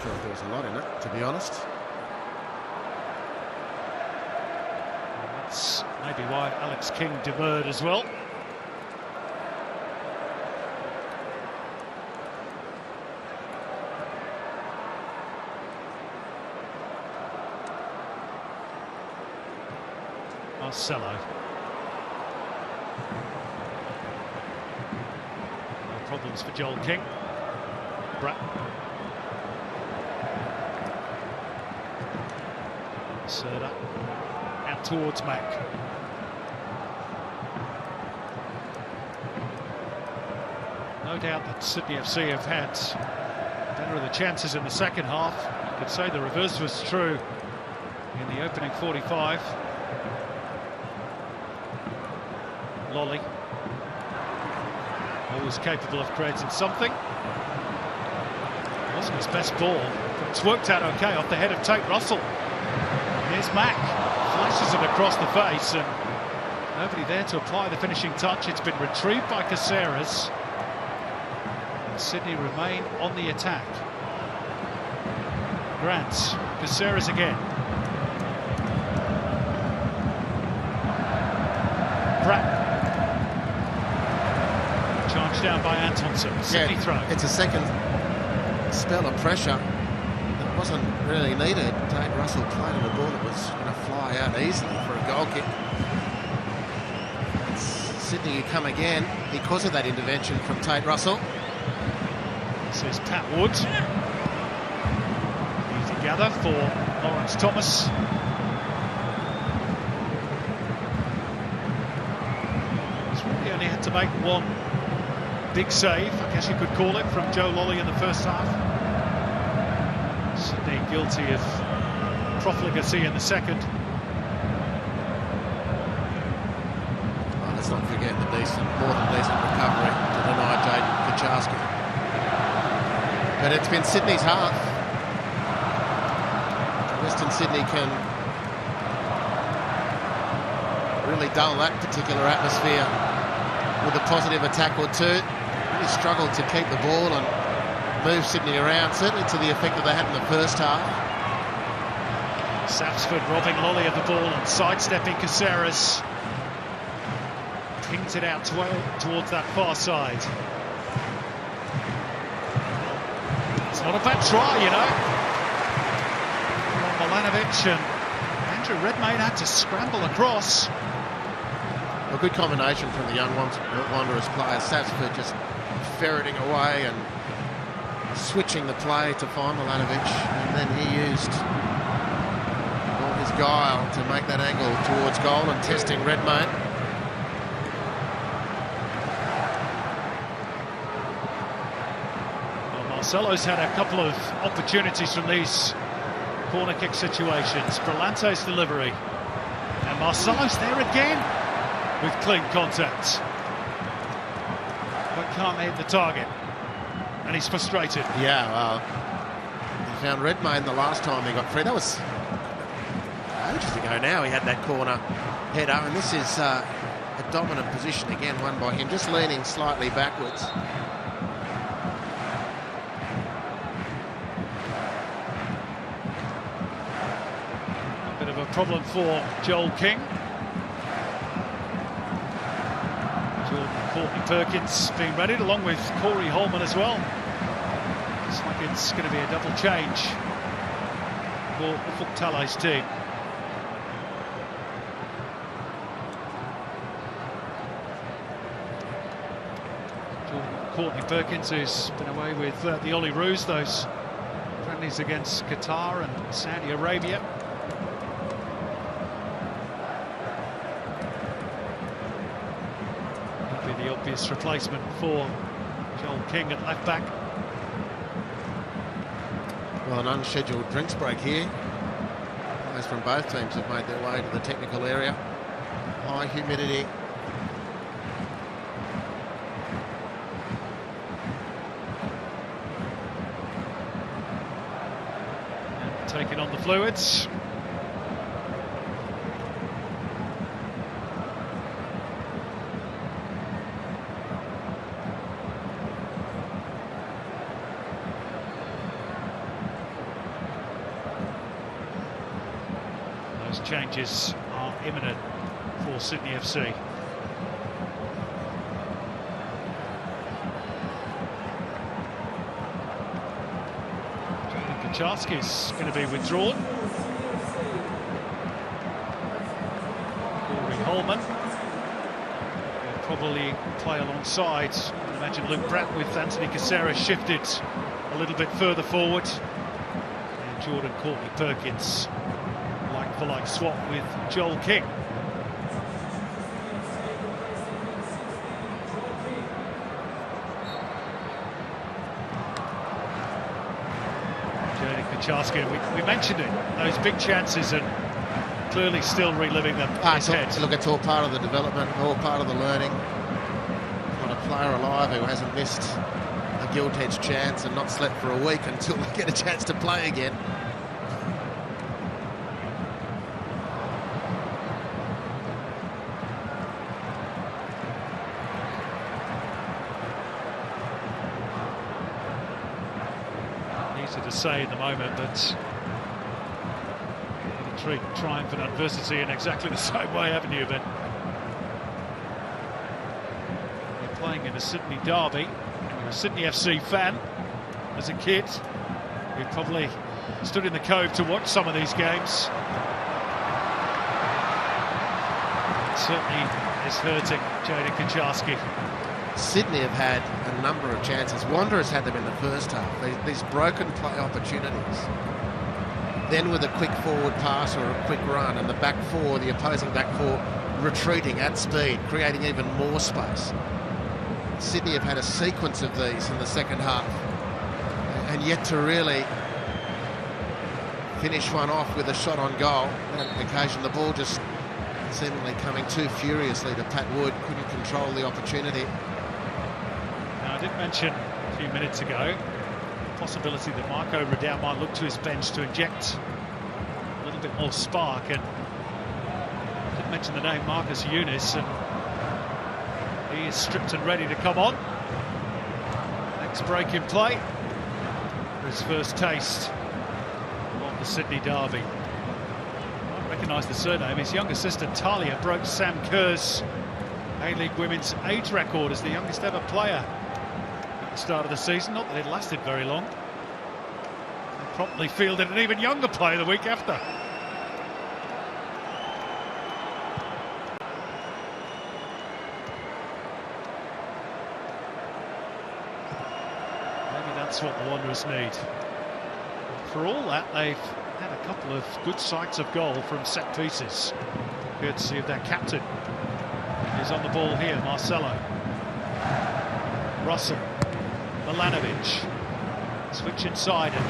Sure, there was a lot in it, to be honest. And that's maybe why Alex King demurred as well. Marcelo. No problems for Joel King. Bratt. Serda. Out towards Mack. No doubt that Sydney FC have had better of the chances in the second half. You could say the reverse was true in the opening 45. Lolly, always capable of creating something. It wasn't his best ball, but it's worked out okay off the head of Tate Russell. Here's Mack, flashes it across the face, and nobody there to apply the finishing touch. It's been retrieved by Caceres. And Sydney remain on the attack. Grant, Caceres again. Pratt. Charged down by Antonsen. Sydney throw. It's a second spell of pressure that wasn't really needed. Tate Russell played on a ball that was going to fly out easily for a goal kick. Sydney, you come again because of that intervention from Tate Russell. This is Pat Wood. Easy gather for Lawrence Thomas. He's really only had to make one big save, I guess you could call it, from Joe Lolly in the first half. Sydney guilty of profligacy in the second. Well, let's not forget the more than decent recovery to deny Jaden Kaczarski. But it's been Sydney's half. Western Sydney can really dull that particular atmosphere with a positive attack or two. Really struggled to keep the ball and move Sydney around, certainly to the effect that they had in the first half. Sapsford robbing Lolly of the ball and sidestepping Caceres. Pings it out towards that far side. It's not a bad try, you know. Milanovic and Andrew Redmayne had to scramble across. A good combination from the young Wanderers players. Sapsford just ferreting away and switching the play to find Milanovic, and then he used all his guile to make that angle towards goal and testing Redmayne. Well, Marcelo's had a couple of opportunities from these corner kick situations. Brelante's delivery, and Marcelo's there again with clean contact, but can't hit the target, and he's frustrated. Yeah, well, he found Redmayne the last time he got free. That was ages ago now. He had that corner header, and this is a dominant position again, won by him, just leaning slightly backwards. A bit of a problem for Joel King. Courtney Perkins being readied along with Corey Holman as well. Looks like it's going to be a double change for Fuktale's team. Courtney Perkins, who's been away with the Ollie Roos, those friendlies against Qatar and Saudi Arabia. The obvious replacement for Joel King at left back. Well, an unscheduled drinks break here. Players from both teams have made their way to the technical area. High humidity. And taking on the fluids. changes are imminent for Sydney FC. Kachalski's going to be withdrawn. Corey Holman will probably play alongside. I imagine Luke Pratt with Anthony Caceres shifted a little bit further forward. And Jordan Courtney-Perkins, like-for-like swap with Joel King. Kachalski, we mentioned it, those big chances, and clearly still reliving them in his head. Look, it's all part of the development, all part of the learning. Got a player alive who hasn't missed a gilt-edged chance and not slept for a week until they get a chance to play again. To say in the moment, but you can treat triumph and adversity in exactly the same way, haven't you? But you're playing in a Sydney derby. You're a Sydney FC fan as a kid. You probably stood in the Cove to watch some of these games. It certainly is hurting Jaden Kachalski. Sydney have had a number of chances. Wanderers had them in the first half. These broken play opportunities. Then with a quick forward pass or a quick run, and the back four, the opposing back four, retreating at speed, creating even more space. Sydney have had a sequence of these in the second half, and yet to really finish one off with a shot on goal. On occasion, the ball just seemingly coming too furiously to Pat Wood, couldn't control the opportunity. Now, I did mention a few minutes ago the possibility that Marco Riddell might look to his bench to inject a little bit more spark, and I did mention the name Marcus Younis, and he is stripped and ready to come on. Next break in play for his first taste of the Sydney derby. I recognise the surname. His younger sister Talia broke Sam Kerr's A-League Women's age record as the youngest ever player at the start of the season. Not that it lasted very long. They promptly fielded an even younger player the week after. Maybe that's what the Wanderers need. For all that, they've had a couple of good sights of goal from set pieces, courtesy of their captain. He's on the ball here, Marcelo. Russell, Milanovic, switch inside, and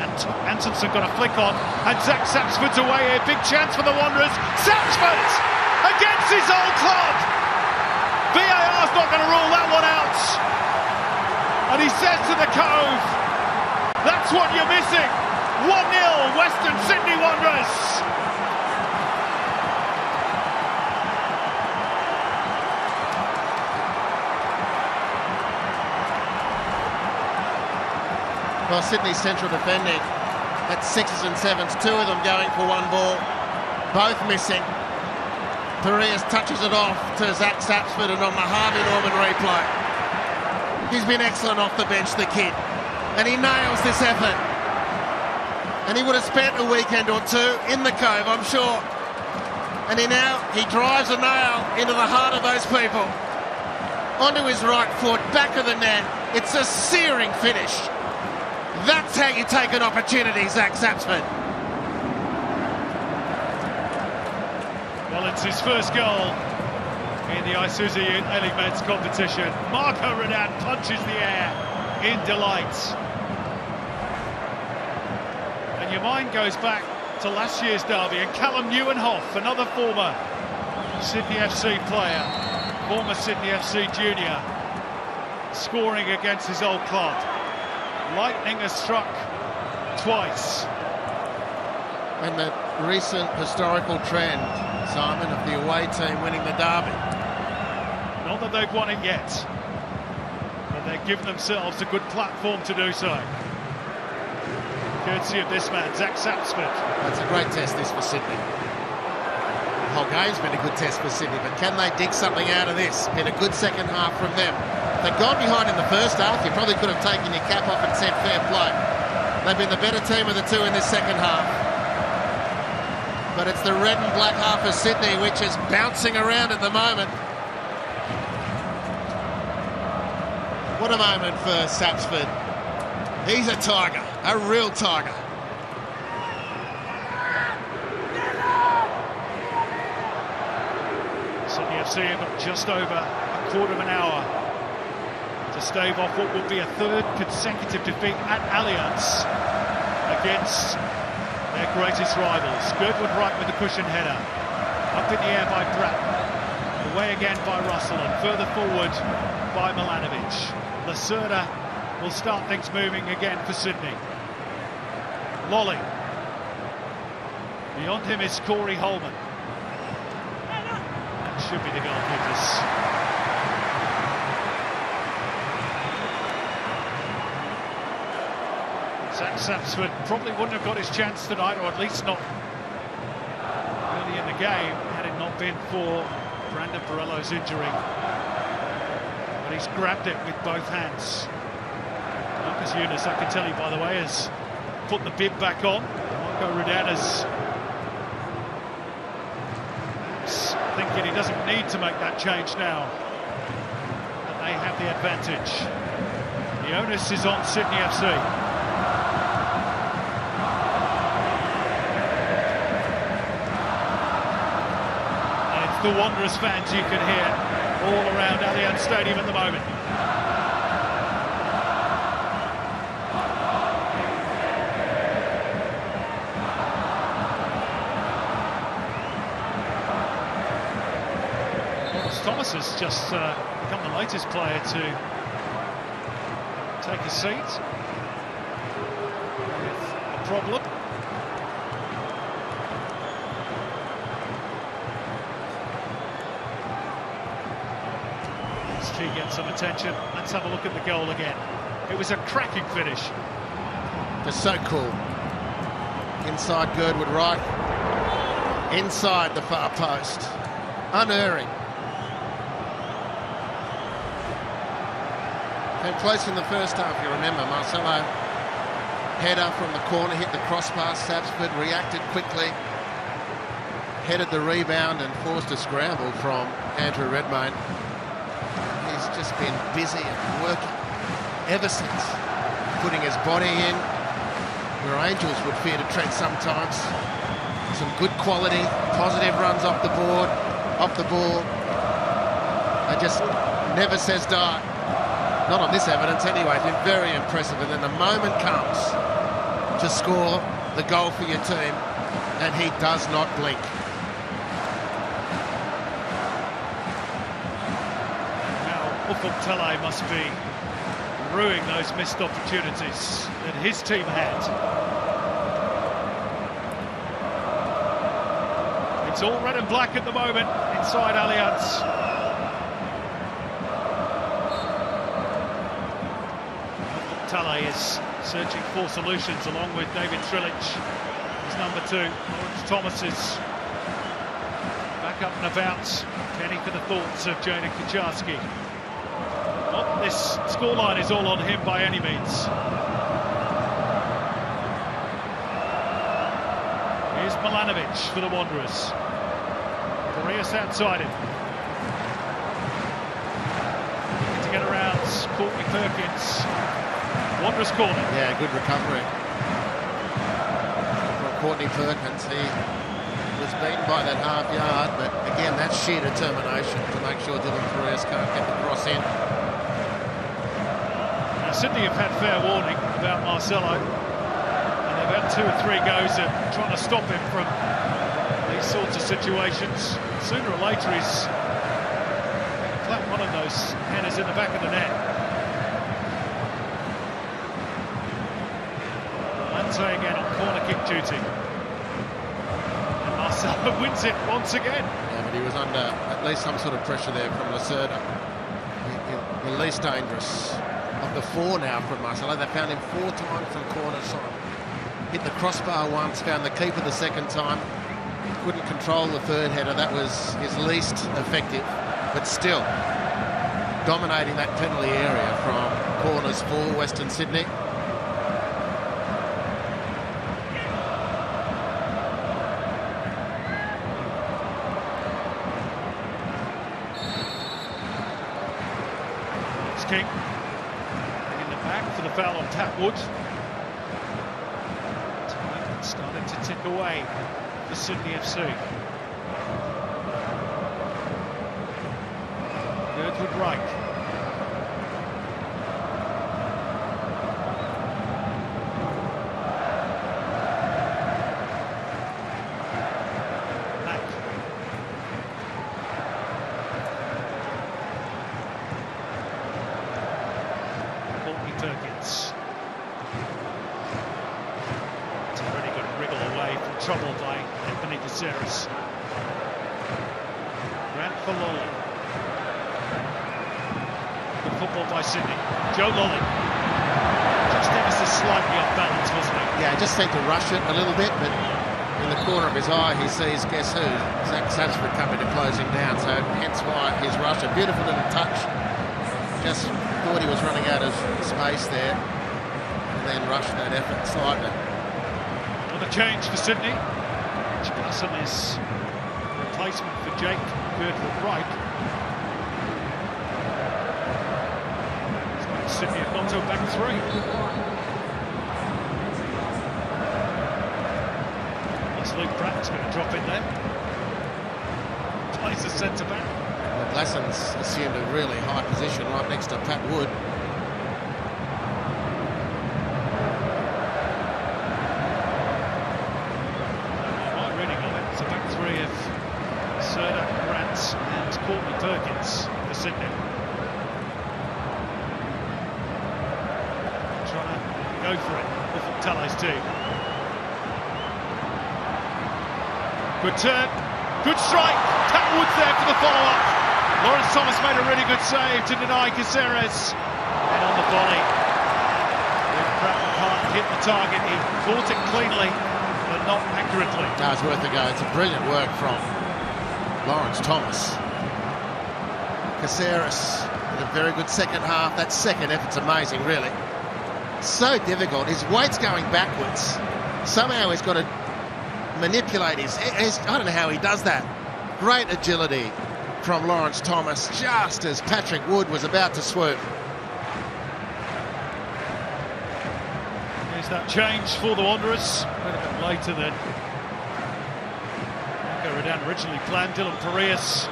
Antonsen got a flick on, and Zach Sapsford's away here. Big chance for the Wanderers. Sapsford against his old club. VAR's not going to rule that one out. And he says to the Cove, that's what you're missing. 1-0 Western Sydney Wanderers. Well, Sydney Central defending at 6s and 7s, 2 of them going for one ball, both missing. Parias touches it off to Zach Sapsford, and on the Harvey Norman replay, he's been excellent off the bench, the kid, and he nails this effort. And he would have spent a weekend or two in the Cove, I'm sure. And he drives a nail into the heart of those people. Onto his right foot, back of the net. It's a searing finish. That's how you take an opportunity, Zach Sapsford. Well, it's his first goal in the Isuzu Ute A-League Men's competition. Marco Redan punches the air in delight. And your mind goes back to last year's derby, and Callum Neuenhoff, another former Sydney FC player, former Sydney FC junior, scoring against his old club. Lightning has struck twice. And the recent historical trend, Simon, of the away team winning the derby. Not that they've won it yet, but they've given themselves a good platform to do so. Courtesy of this man, Zach Sapsford. That's a great test, this, for Sydney. The whole game's been a good test for Sydney, but can they dig something out of this? Been a good second half from them. If they'd gone behind in the first half, you probably could have taken your cap off and said fair play. They've been the better team of the two in this second half. But it's the red and black half of Sydney which is bouncing around at the moment. What a moment for Sapsford. He's a tiger, a real tiger. Sydney FC have got just over a quarter of an hour to stave off what will be a third consecutive defeat at Allianz against their greatest rivals. Girdwood right with the cushion header. Up in the air by Pratt. Away again by Russell and further forward by Milanovic. Lacerda will start things moving again for Sydney. Lolly. Beyond him is Corey Holman. That should be the goalkeepers. Sapsford probably wouldn't have got his chance tonight, or at least not early in the game, had it not been for Brandon Borello's injury. But he's grabbed it with both hands. Marcus Yunus, I can tell you by the way, has put the bib back on. Marco Rudanas thinking he doesn't need to make that change now. But they have the advantage. The onus is on Sydney FC. The Wanderers fans you can hear all around Allianz Stadium at the moment. Thomas has just become the latest player to take a seat with a problem. He gets some attention. Let's have a look at the goal again. It was a cracking finish. They're so cool. Inside Girdwood right. Inside the far post. Unerring. Came close in the first half, you remember. Marcelo header from the corner, hit the crossbar. Sapsford reacted quickly. Headed the rebound and forced a scramble from Andrew Redmayne. Just been busy and working ever since, putting his body in where Angels would fear to tread sometimes. Some good quality, positive runs off the board, off the ball. It just never says die. Not on this evidence anyway. It's been very impressive. And then the moment comes to score the goal for your team, and he does not blink. Tele must be ruining those missed opportunities that his team had. It's all red and black at the moment inside Allianz. Tele is searching for solutions along with David Trilich. His number 2, Lawrence Thomas is back up and about. Kenny for the thoughts of Jonah Kucharski. Not this scoreline is all on him by any means. Here's Milanovic for the Wanderers. Correas outside him. To get around Courtney Perkins. Wanderers corner. Yeah, good recovery from Courtney Perkins. He was beaten by that half yard, but again, that's sheer determination to make sure Dylan Correas can't get the cross in. Sydney have had fair warning about Marcelo, and they've had 2 or 3 goes at trying to stop him from these sorts of situations. Sooner or later he's clapped one of those headers in the back of the net. Lante again on corner kick duty, and Marcelo wins it once again. Yeah, but he was under at least some sort of pressure there from Lacerda. The least dangerous of the 4 now from Marcelo. They found him 4 times from corner side. Hit the crossbar once, found the keeper the second time. couldn't control the third header. That was his least effective, but still dominating that penalty area from corners for Western Sydney. King in the back for the foul on Tapwood. Time starting to tick away for Sydney FC. Girdwood right. Trouble by Anthony Caceres. Grant for Lolly. Good football by Sydney. Joe Lolly. Just ever so slightly off balance, wasn't he? Yeah, just seemed to rush it a little bit, but in the corner of his eye he sees, guess who? Zach Satchford coming to close him down, so hence why his rush. A beautiful little touch. Just thought he was running out of space there, and then rushed that effort slightly. A change for Sydney. Glasson is replacement for Jake Girdwood right. Sydney have gone to a back three. That's Luke Pratt's going to drop in there. Plays the centre back. Well, Glasson's assumed a really high position right next to Pat Wood. Perkins for Sydney. Trying to go for it. Talais too. Good turn. Good strike. Tapwood's there for the follow-up. Lawrence Thomas made a really good save to deny Caceres. And on the volley, Pratt can't hit the target. He caught it cleanly, but not accurately. No, it's worth a go. It's a brilliant work from Lawrence Thomas. Caceres with a very good second half. That second effort's amazing, really. So difficult. His weight's going backwards. Somehow he's got to manipulate his... I don't know how he does that. Great agility from Lawrence Thomas, just as Patrick Wood was about to swoop. Here's that change for the Wanderers. A little bit later than Redan originally planned. Dylan Parias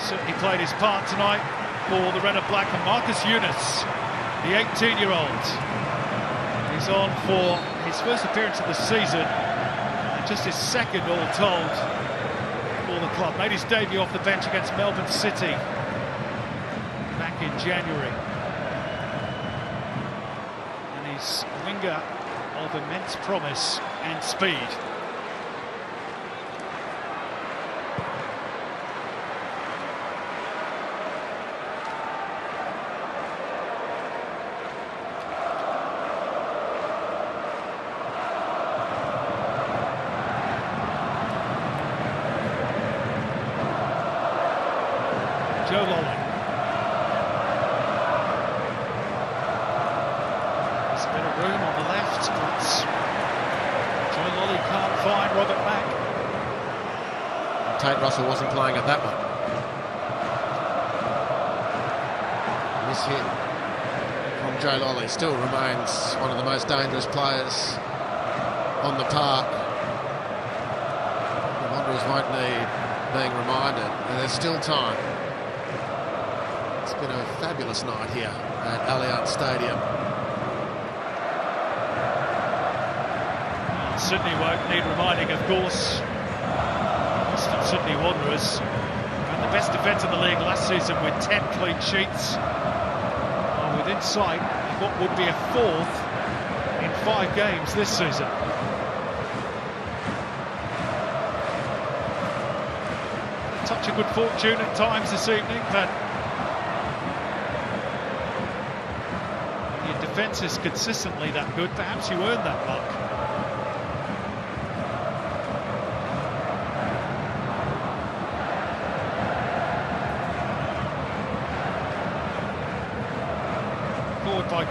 certainly played his part tonight for the Red and Black, and Marcus Eunice, the 18-year-old, is on for his first appearance of the season and just his second all told for the club. Made his debut off the bench against Melbourne City back in January, and he's a winger of immense promise and speed. Joe Lolly. There's a bit of room on the left, but Joe Lolly can't find Robert Mack. Tate Russell wasn't playing at that one. This hit from Joe Lolly still remains one of the most dangerous players on the park. The Wanderers won't need being reminded, and there's still time. It's been a fabulous night here at Allianz Stadium. Sydney won't need reminding, of course. Western Sydney Wanderers and the best defence in the league last season with 10 clean sheets. Within sight of what would be a fourth in 5 games this season. A touch of good fortune at times this evening, but when your defence is consistently that good, perhaps you earn that luck.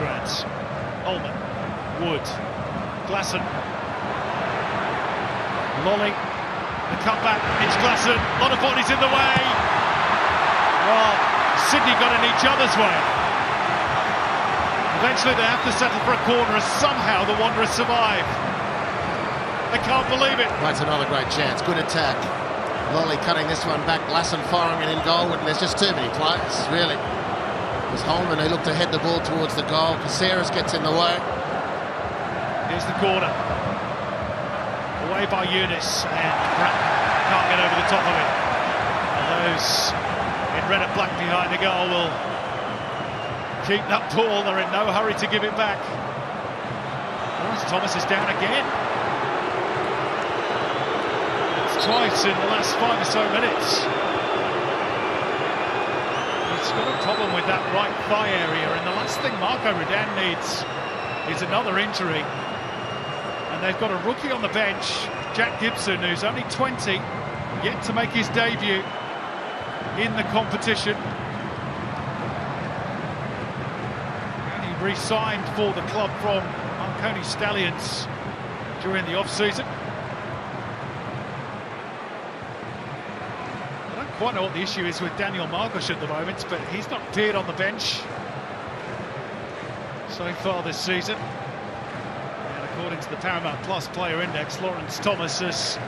backgrounds. Ullman, Wood, Glasson, Lolly, the cutback, it's Glasson, a lot of bodies in the way. Well, Sydney got in each other's way. Eventually they have to settle for a corner as somehow the Wanderers survive. They can't believe it. That's another great chance, good attack. Lolly cutting this one back, Glasson firing it in goal, and there's just too many players, really. It was Holman who looked to head the ball towards the goal. Caceres gets in the way. Here's the corner. Away by Eunice, and Pratt can't get over the top of it. And those in red and black behind the goal will keep that ball. They're in no hurry to give it back. Thomas is down again. It's twice in the last 5 or so minutes. He's got a problem with that right thigh area, and the last thing Marco Redan needs is another injury. And they've got a rookie on the bench, Jack Gibson, who's only 20, yet to make his debut in the competition. And he re-signed for the club from Marconi Stallions during the off-season. I don't quite know what the issue is with Daniel Margosh at the moment, but he's not appeared on the bench so far this season. According to the Paramount Plus Player Index, Lawrence Thomas is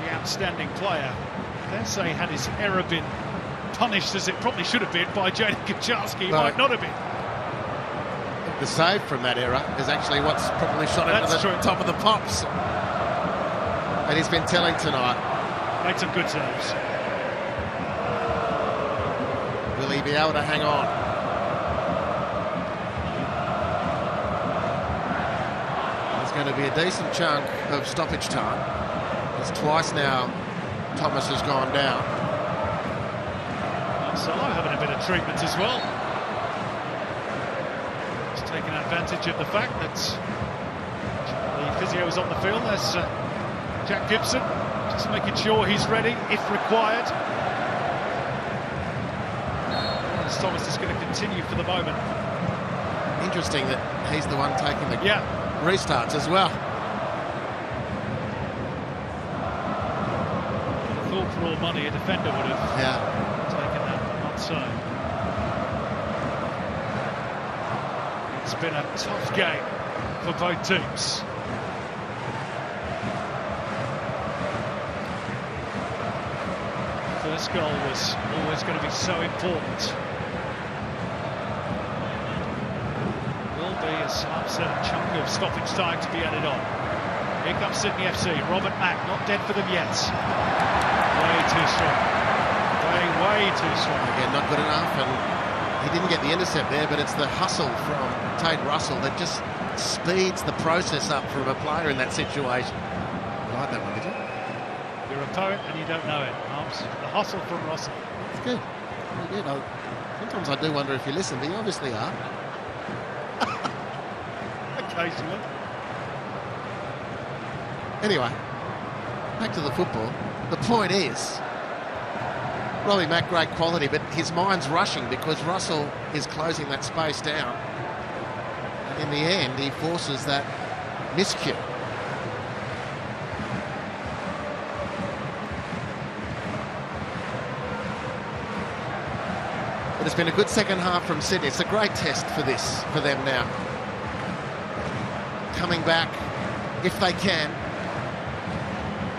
the outstanding player. I dare say, had his error been punished as it probably should have been by Jadon Kucharski, he might not have been. The save from that error is actually what's probably shot into the top of the pops. And he's been telling tonight. Made some good saves. Will he be able to hang on? Going to be a decent chunk of stoppage time. It's twice now Thomas has gone down. Solo having a bit of treatment as well. He's taking advantage of the fact that the physio is on the field. There's Jack Gibson, just making sure he's ready if required. Lawrence Thomas is going to continue for the moment. Interesting that he's the one taking the restarts as well. I thought for all money a defender would have taken that, but not so. It's been a tough game for both teams. The first goal was always going to be so important. A chunk of stoppage time to be added on. Here comes Sydney FC. Robert Mack, not dead for them yet. Way too strong. Way too strong. Again, not good enough, and he didn't get the intercept there, but it's the hustle from Tate Russell that just speeds the process up from a player in that situation. You like that one, did you? You're a poet and you don't know it, Arms. The hustle from Russell. It's good. Very good. Sometimes I do wonder if you listen, but you obviously are. Occasionally. Anyway, back to the football. The point is, Robbie Mack, great quality, but his mind's rushing because Russell is closing that space down. And in the end, he forces that miscue. But it's been a good second half from Sydney. It's a great test for them now. Coming back, if they can,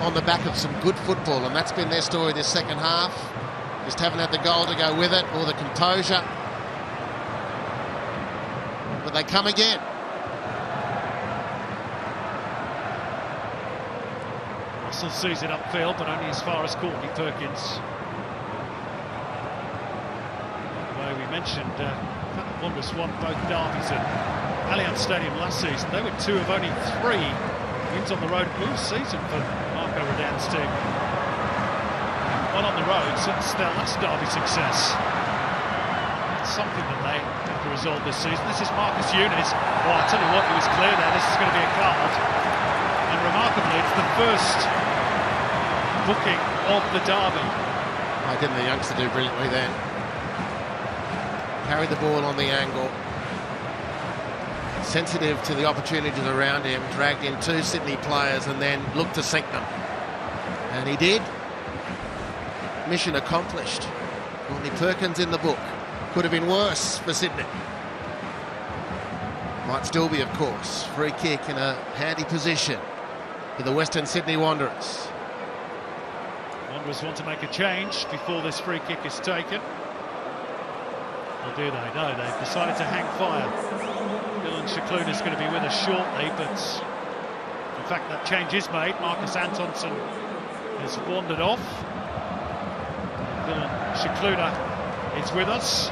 on the back of some good football, and that's been their story this second half. Just haven't had the goal to go with it, or the composure. But they come again. Russell sees it upfield, but only as far as Courtney Perkins. Well, we mentioned Wanderers won both derbies at Allianz Stadium last season. They were two of only 3 wins on the road all season for Marco Redan's team. One on the road since their last derby success. It's something that they have to resolve this season. This is Marcus Eunice. Well, I'll tell you what, he was clear there. This is going to be a card. And remarkably, it's the first booking of the derby. Didn't the youngster do brilliantly then? Carried the ball on the angle. sensitive to the opportunities around him, dragged in 2 Sydney players and then looked to sink them. And he did. Mission accomplished. Courtney Perkins in the book. Could have been worse for Sydney. Might still be, of course. Free kick in a handy position for the Western Sydney Wanderers. Wanderers want to make a change before this free kick is taken. Or do they? No, they've decided to hang fire. Dylan Chikluda is going to be with us shortly, but in fact that change is made. Marcus Antonsson has wandered off. Dylan Chikluda is with us.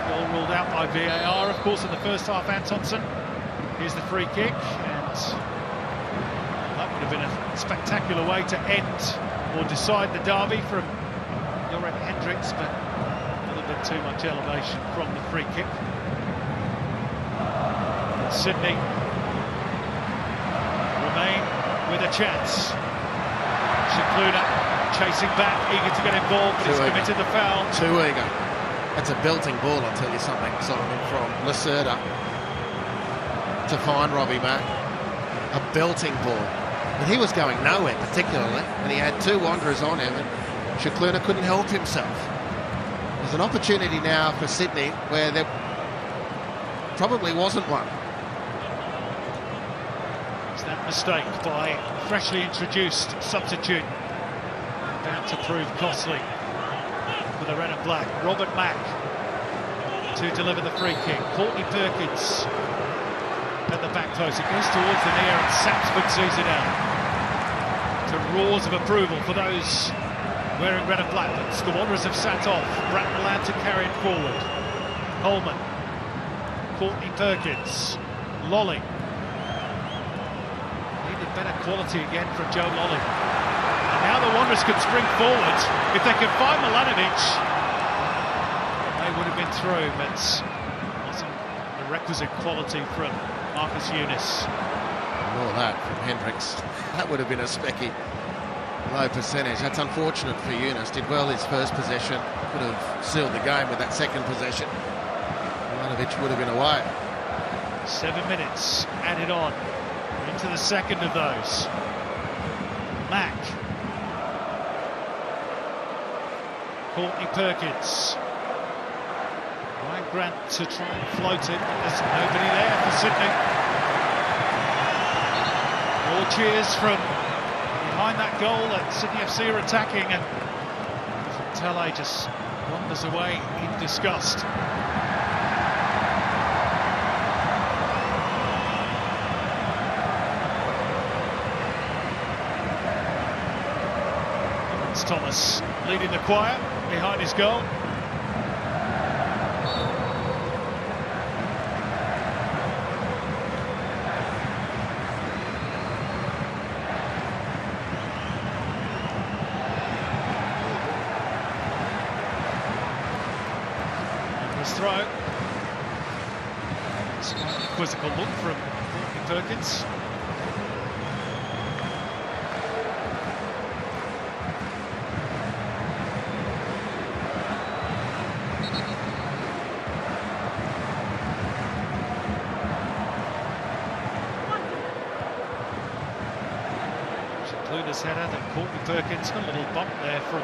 Goal ruled out by VAR, of course, in the first half. Antonsson. Here's the free kick, and that would have been a spectacular way to end or decide the derby from Jorem Hendricks, but a little bit too much elevation from the free kick. And Sydney remain with a chance. Chikluda chasing back, eager to get involved, but he's committed the foul. Too eager. That's a belting ball, I'll tell you something, Solomon, from Lacerda to find Robbie Mack. A belting ball. But he was going nowhere particularly, and he had 2 Wanderers on him, and Chikluda couldn't help himself. There's an opportunity now for Sydney where there probably wasn't one. It's that mistake by freshly introduced substitute, about to prove costly for the red and black. Robert Mack to deliver the free kick. Courtney Perkins at the back post. It goes towards the near, and Sapsford sees it out. To roars of approval for those wearing red and black. But the Wanderers have sat off. Bratton allowed to carry it forward. Holman. Courtney Perkins. Lolly. Needed better quality again from Joe Lolly. And now the Wanderers could spring forward. If they could find Milanovic, they would have been through, but wasn't the requisite quality from Marcus Eunice. All that from Hendricks. That would have been a specky low percentage. That's unfortunate for Eunice. Did well his first possession. Could have sealed the game with that second possession. Milanovic would have been away. 7 minutes added on. Into the second of those. Mack. Courtney Perkins. Ryan Grant to try and float it, but there's nobody there for Sydney. More cheers from behind that goal that Sydney FC are attacking, and Tele just wanders away in disgust. Thomas leading the choir behind his goal. And his throw. Slightly quizzical look from Courtney Perkins. Chikluda's header, then Courtney Perkins, a little bump there from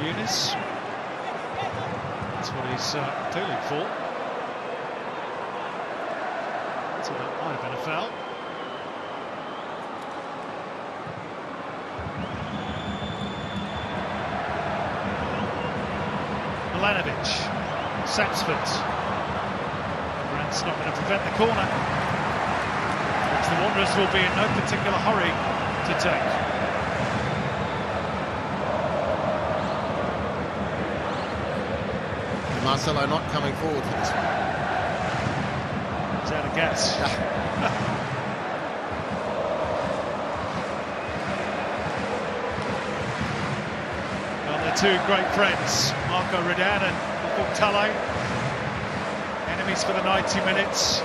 Eunice. That's what he's appealing for. So that might have been a foul. Milanovic, Sapsford. Grant's not going to prevent the corner, which the Wanderers will be in no particular hurry to take. Marcelo not coming forward for this one. He's out of gas. Well, they're two great friends, Marco Redan and Tele. Enemies for the 90 minutes.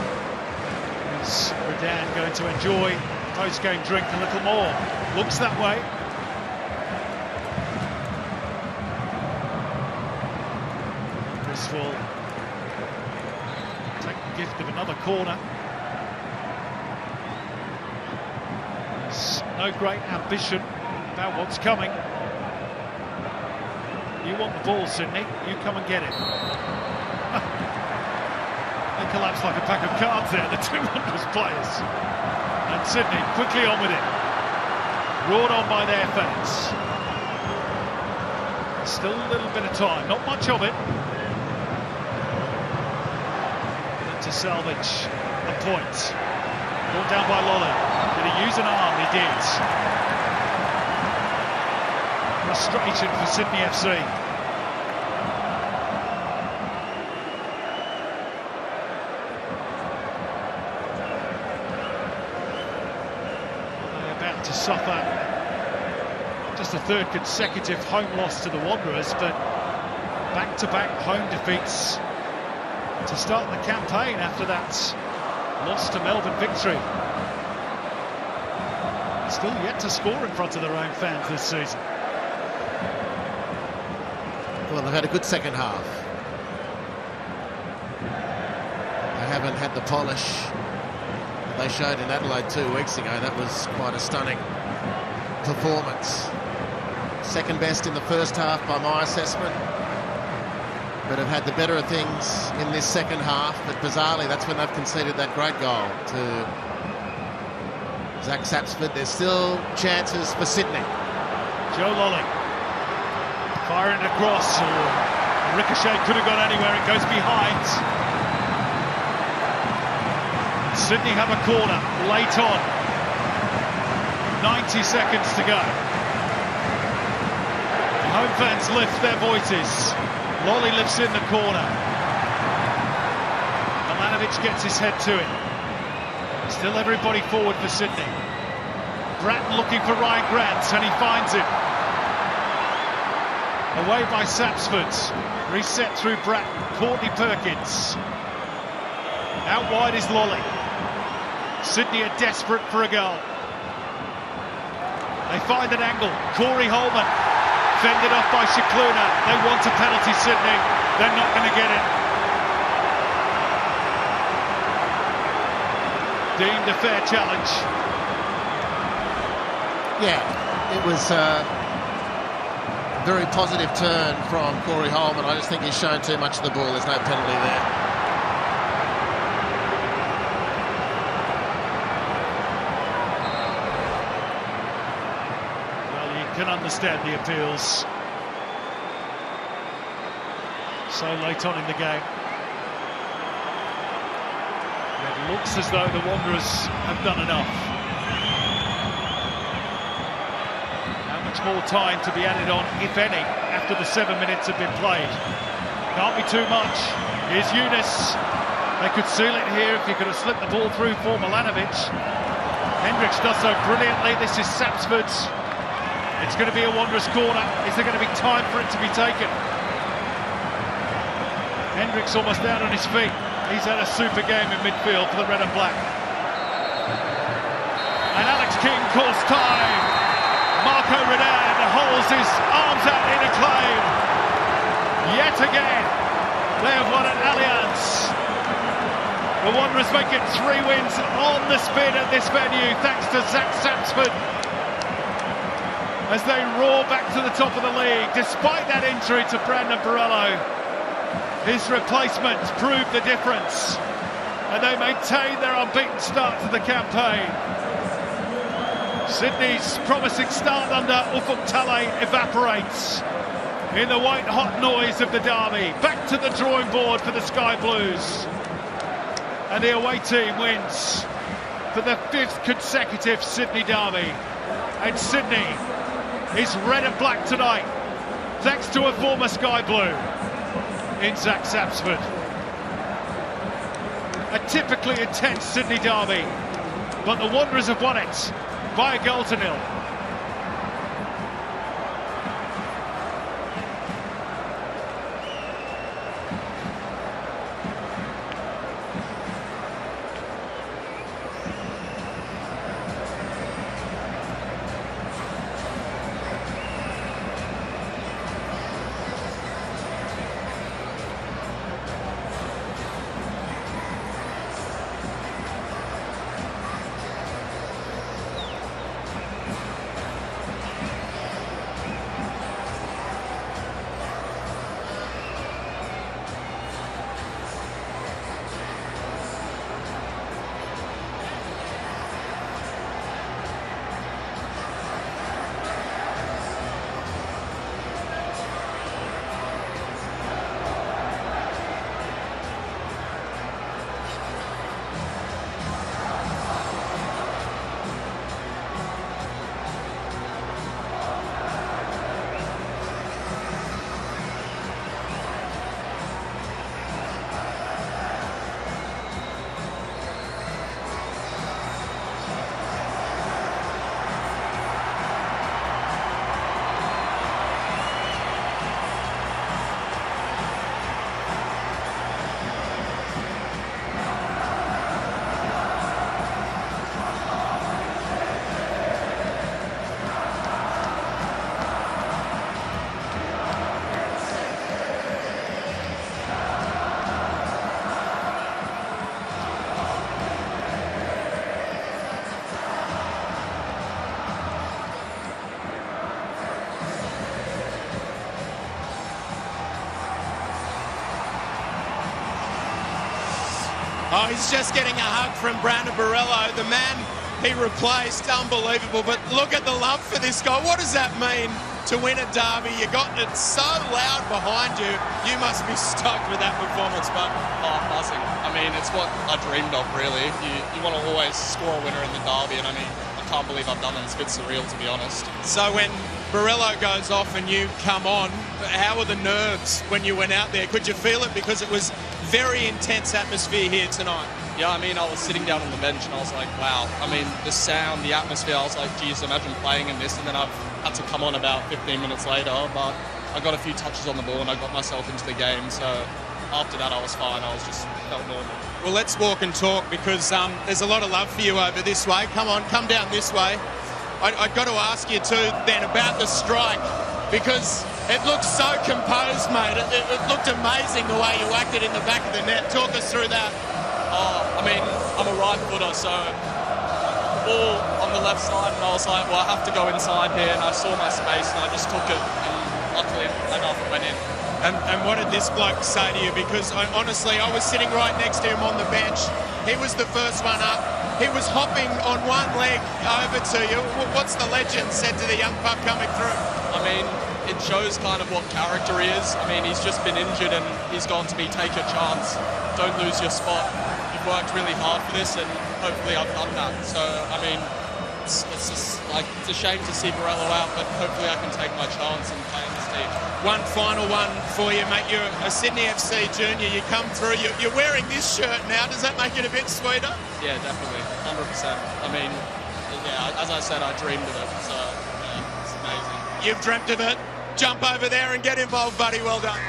Is Redan going to enjoy post-game drink a little more? Looks that way. This will take the gift of another corner. There's no great ambition about what's coming. You want the ball, Sydney, you come and get it. They collapse like a pack of cards there, the two Wanderers players. And Sydney quickly on with it. Roared on by their fans. Still a little bit of time, not much of it. And to salvage a point. Brought down by Lolly. Did he use an arm? He did. Frustration for Sydney FC. They're about to suffer just a third consecutive home loss to the Wanderers, but back-to-back home defeats to start the campaign after that loss to Melbourne victory. Still yet to score in front of their own fans this season. Well, they've had a good second half. They haven't had the polish that they showed in Adelaide 2 weeks ago. That was quite a stunning performance. Second best in the first half by my assessment, but have had the better of things in this second half. But bizarrely, that's when they've conceded that great goal to Zach Sapsford. There's still chances for Sydney. Joe Lolly firing across, or ricochet could have gone anywhere. It goes behind. Sydney have a corner late on. 90 seconds to go. The home fans lift their voices. Lolly lifts in the corner. Milanovic gets his head to it. Still everybody forward for Sydney. Bratton looking for Ryan Grant, and he finds him. Away by Sapsford. Reset through Bratton. Courtney Perkins. Out wide is Lolly. Sydney are desperate for a goal. They find an angle. Corey Holman fended off by Shikluna. They want a penalty, Sydney. They're not going to get it. Deemed a fair challenge. Yeah, it was a very positive turn from Corey Holman. I just think he's shown too much of the ball. There's no penalty there. Well, you can understand the appeals so late on in the game. It looks as though the Wanderers have done enough. How much more time to be added on, if any, after the 7 minutes have been played? Can't be too much. Here's Eunice. They could seal it here if he could have slipped the ball through for Milanovic. Hendricks does so brilliantly. This is Sapsford's. It's going to be a Wanderers corner. Is there going to be time for it to be taken? Hendricks almost down on his feet. He's had a super game in midfield for the red and black. And Alex King calls time. Marco Redan holds his arms out in acclaim. Yet again, they have won at Allianz. The Wanderers make it 3 wins on the spin at this venue, thanks to Zach Sapsford. As they roar back to the top of the league, despite that injury to Brandon Borello. His replacement proved the difference, and they maintain their unbeaten start to the campaign. Sydney's promising start under Ufuk Talay evaporates in the white-hot noise of the derby. Back to the drawing board for the Sky Blues, and the away team wins for the 5th consecutive Sydney derby. And Sydney is red and black tonight, thanks to a former Sky Blue in Zach Sapsford. A typically intense Sydney derby, but the Wanderers have won it by 1-0. Oh, he's just getting a hug from Brandon Borello, the man he replaced. Unbelievable. But look at the love for this guy. What does that mean to win a derby? You got it so loud behind you. You must be stoked with that performance, but buzzing. I mean, it's what I dreamed of, really. You want to always score a winner in the derby, and I mean, I can't believe I've done it. It's a bit surreal, to be honest. So when Borello goes off and you come on, how were the nerves when you went out there? Could you feel it? Because it was very intense atmosphere here tonight. Yeah, I mean, I was sitting down on the bench and I was like, wow. I mean, the sound, the atmosphere, I was like, geez, imagine playing in this. And then I've had to come on about 15 minutes later, but I got a few touches on the ball and I got myself into the game. So after that, I was fine. I was just felt normal. Well, let's walk and talk, because there's a lot of love for you over this way. Come on, come down this way. I've got to ask you too then about the strike, because it looked so composed, mate. It looked amazing the way you whacked it in the back of the net. Talk us through that. I mean, I'm a right footer, so ball on the left side, and I was like, well, I have to go inside here, and I saw my space, and I just took it, and luckily enough it went in. And what did this bloke say to you? Because honestly, I was sitting right next to him on the bench. He was the first one up. He was hopping on one leg over to you. What's the legend said to the young pup coming through? I mean, it shows kind of what character he is. I mean, he's just been injured, and he's gone to me, take your chance, don't lose your spot. You've worked really hard for this, and hopefully I've done that. So, I mean, it's just like, it's a shame to see Borello out, but hopefully I can take my chance and play in this team. One final one for you, mate. You're a Sydney FC junior. You come through. You're wearing this shirt now. Does that make it a bit sweeter? Yeah, definitely, 100%. I mean, yeah, as I said, I dreamed of it, so yeah, it's amazing. You've dreamt of it. Jump over there and get involved, buddy. Well done.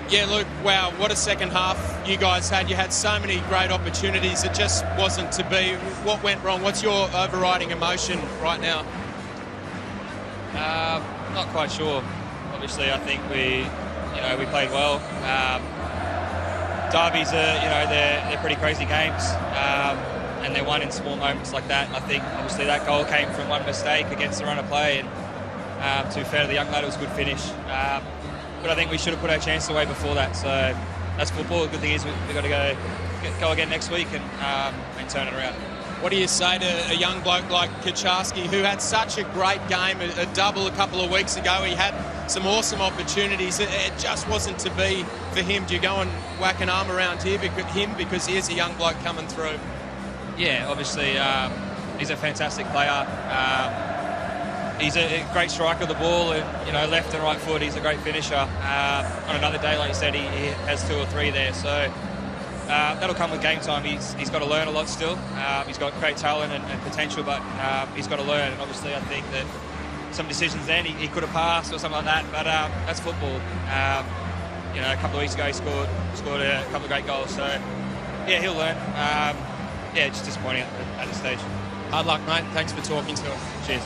Yeah, Luke, wow, what a second half you guys had. You had so many great opportunities. It just wasn't to be. What went wrong? What's your overriding emotion right now? Not quite sure. Obviously, I think we played well. Derbies are, they're pretty crazy games, and they're won in small moments like that. And I think obviously that goal came from one mistake against the run of play, and to be fair to the young lad, it was a good finish. But I think we should have put our chances away before that. So that's football. The good thing is we've got to go again next week and turn it around. What do you say to a young bloke like Kaczarski, who had such a great game, a double a couple of weeks ago? He had some awesome opportunities. It just wasn't to be for him. Do you go and whack an arm around here because he is a young bloke coming through? Yeah, obviously he's a fantastic player. He's a great striker of the ball, and left and right foot. He's a great finisher. On another day, like you said, he has 2 or 3 there. So that'll come with game time. He's got to learn a lot still. He's got great talent and potential, but he's got to learn. And obviously, I think that some decisions then he could have passed or something like that. But that's football. A couple of weeks ago, he scored a couple of great goals. So yeah, he'll learn. Just disappointing at this stage. Hard luck, mate. Thanks for talking to us. Cheers.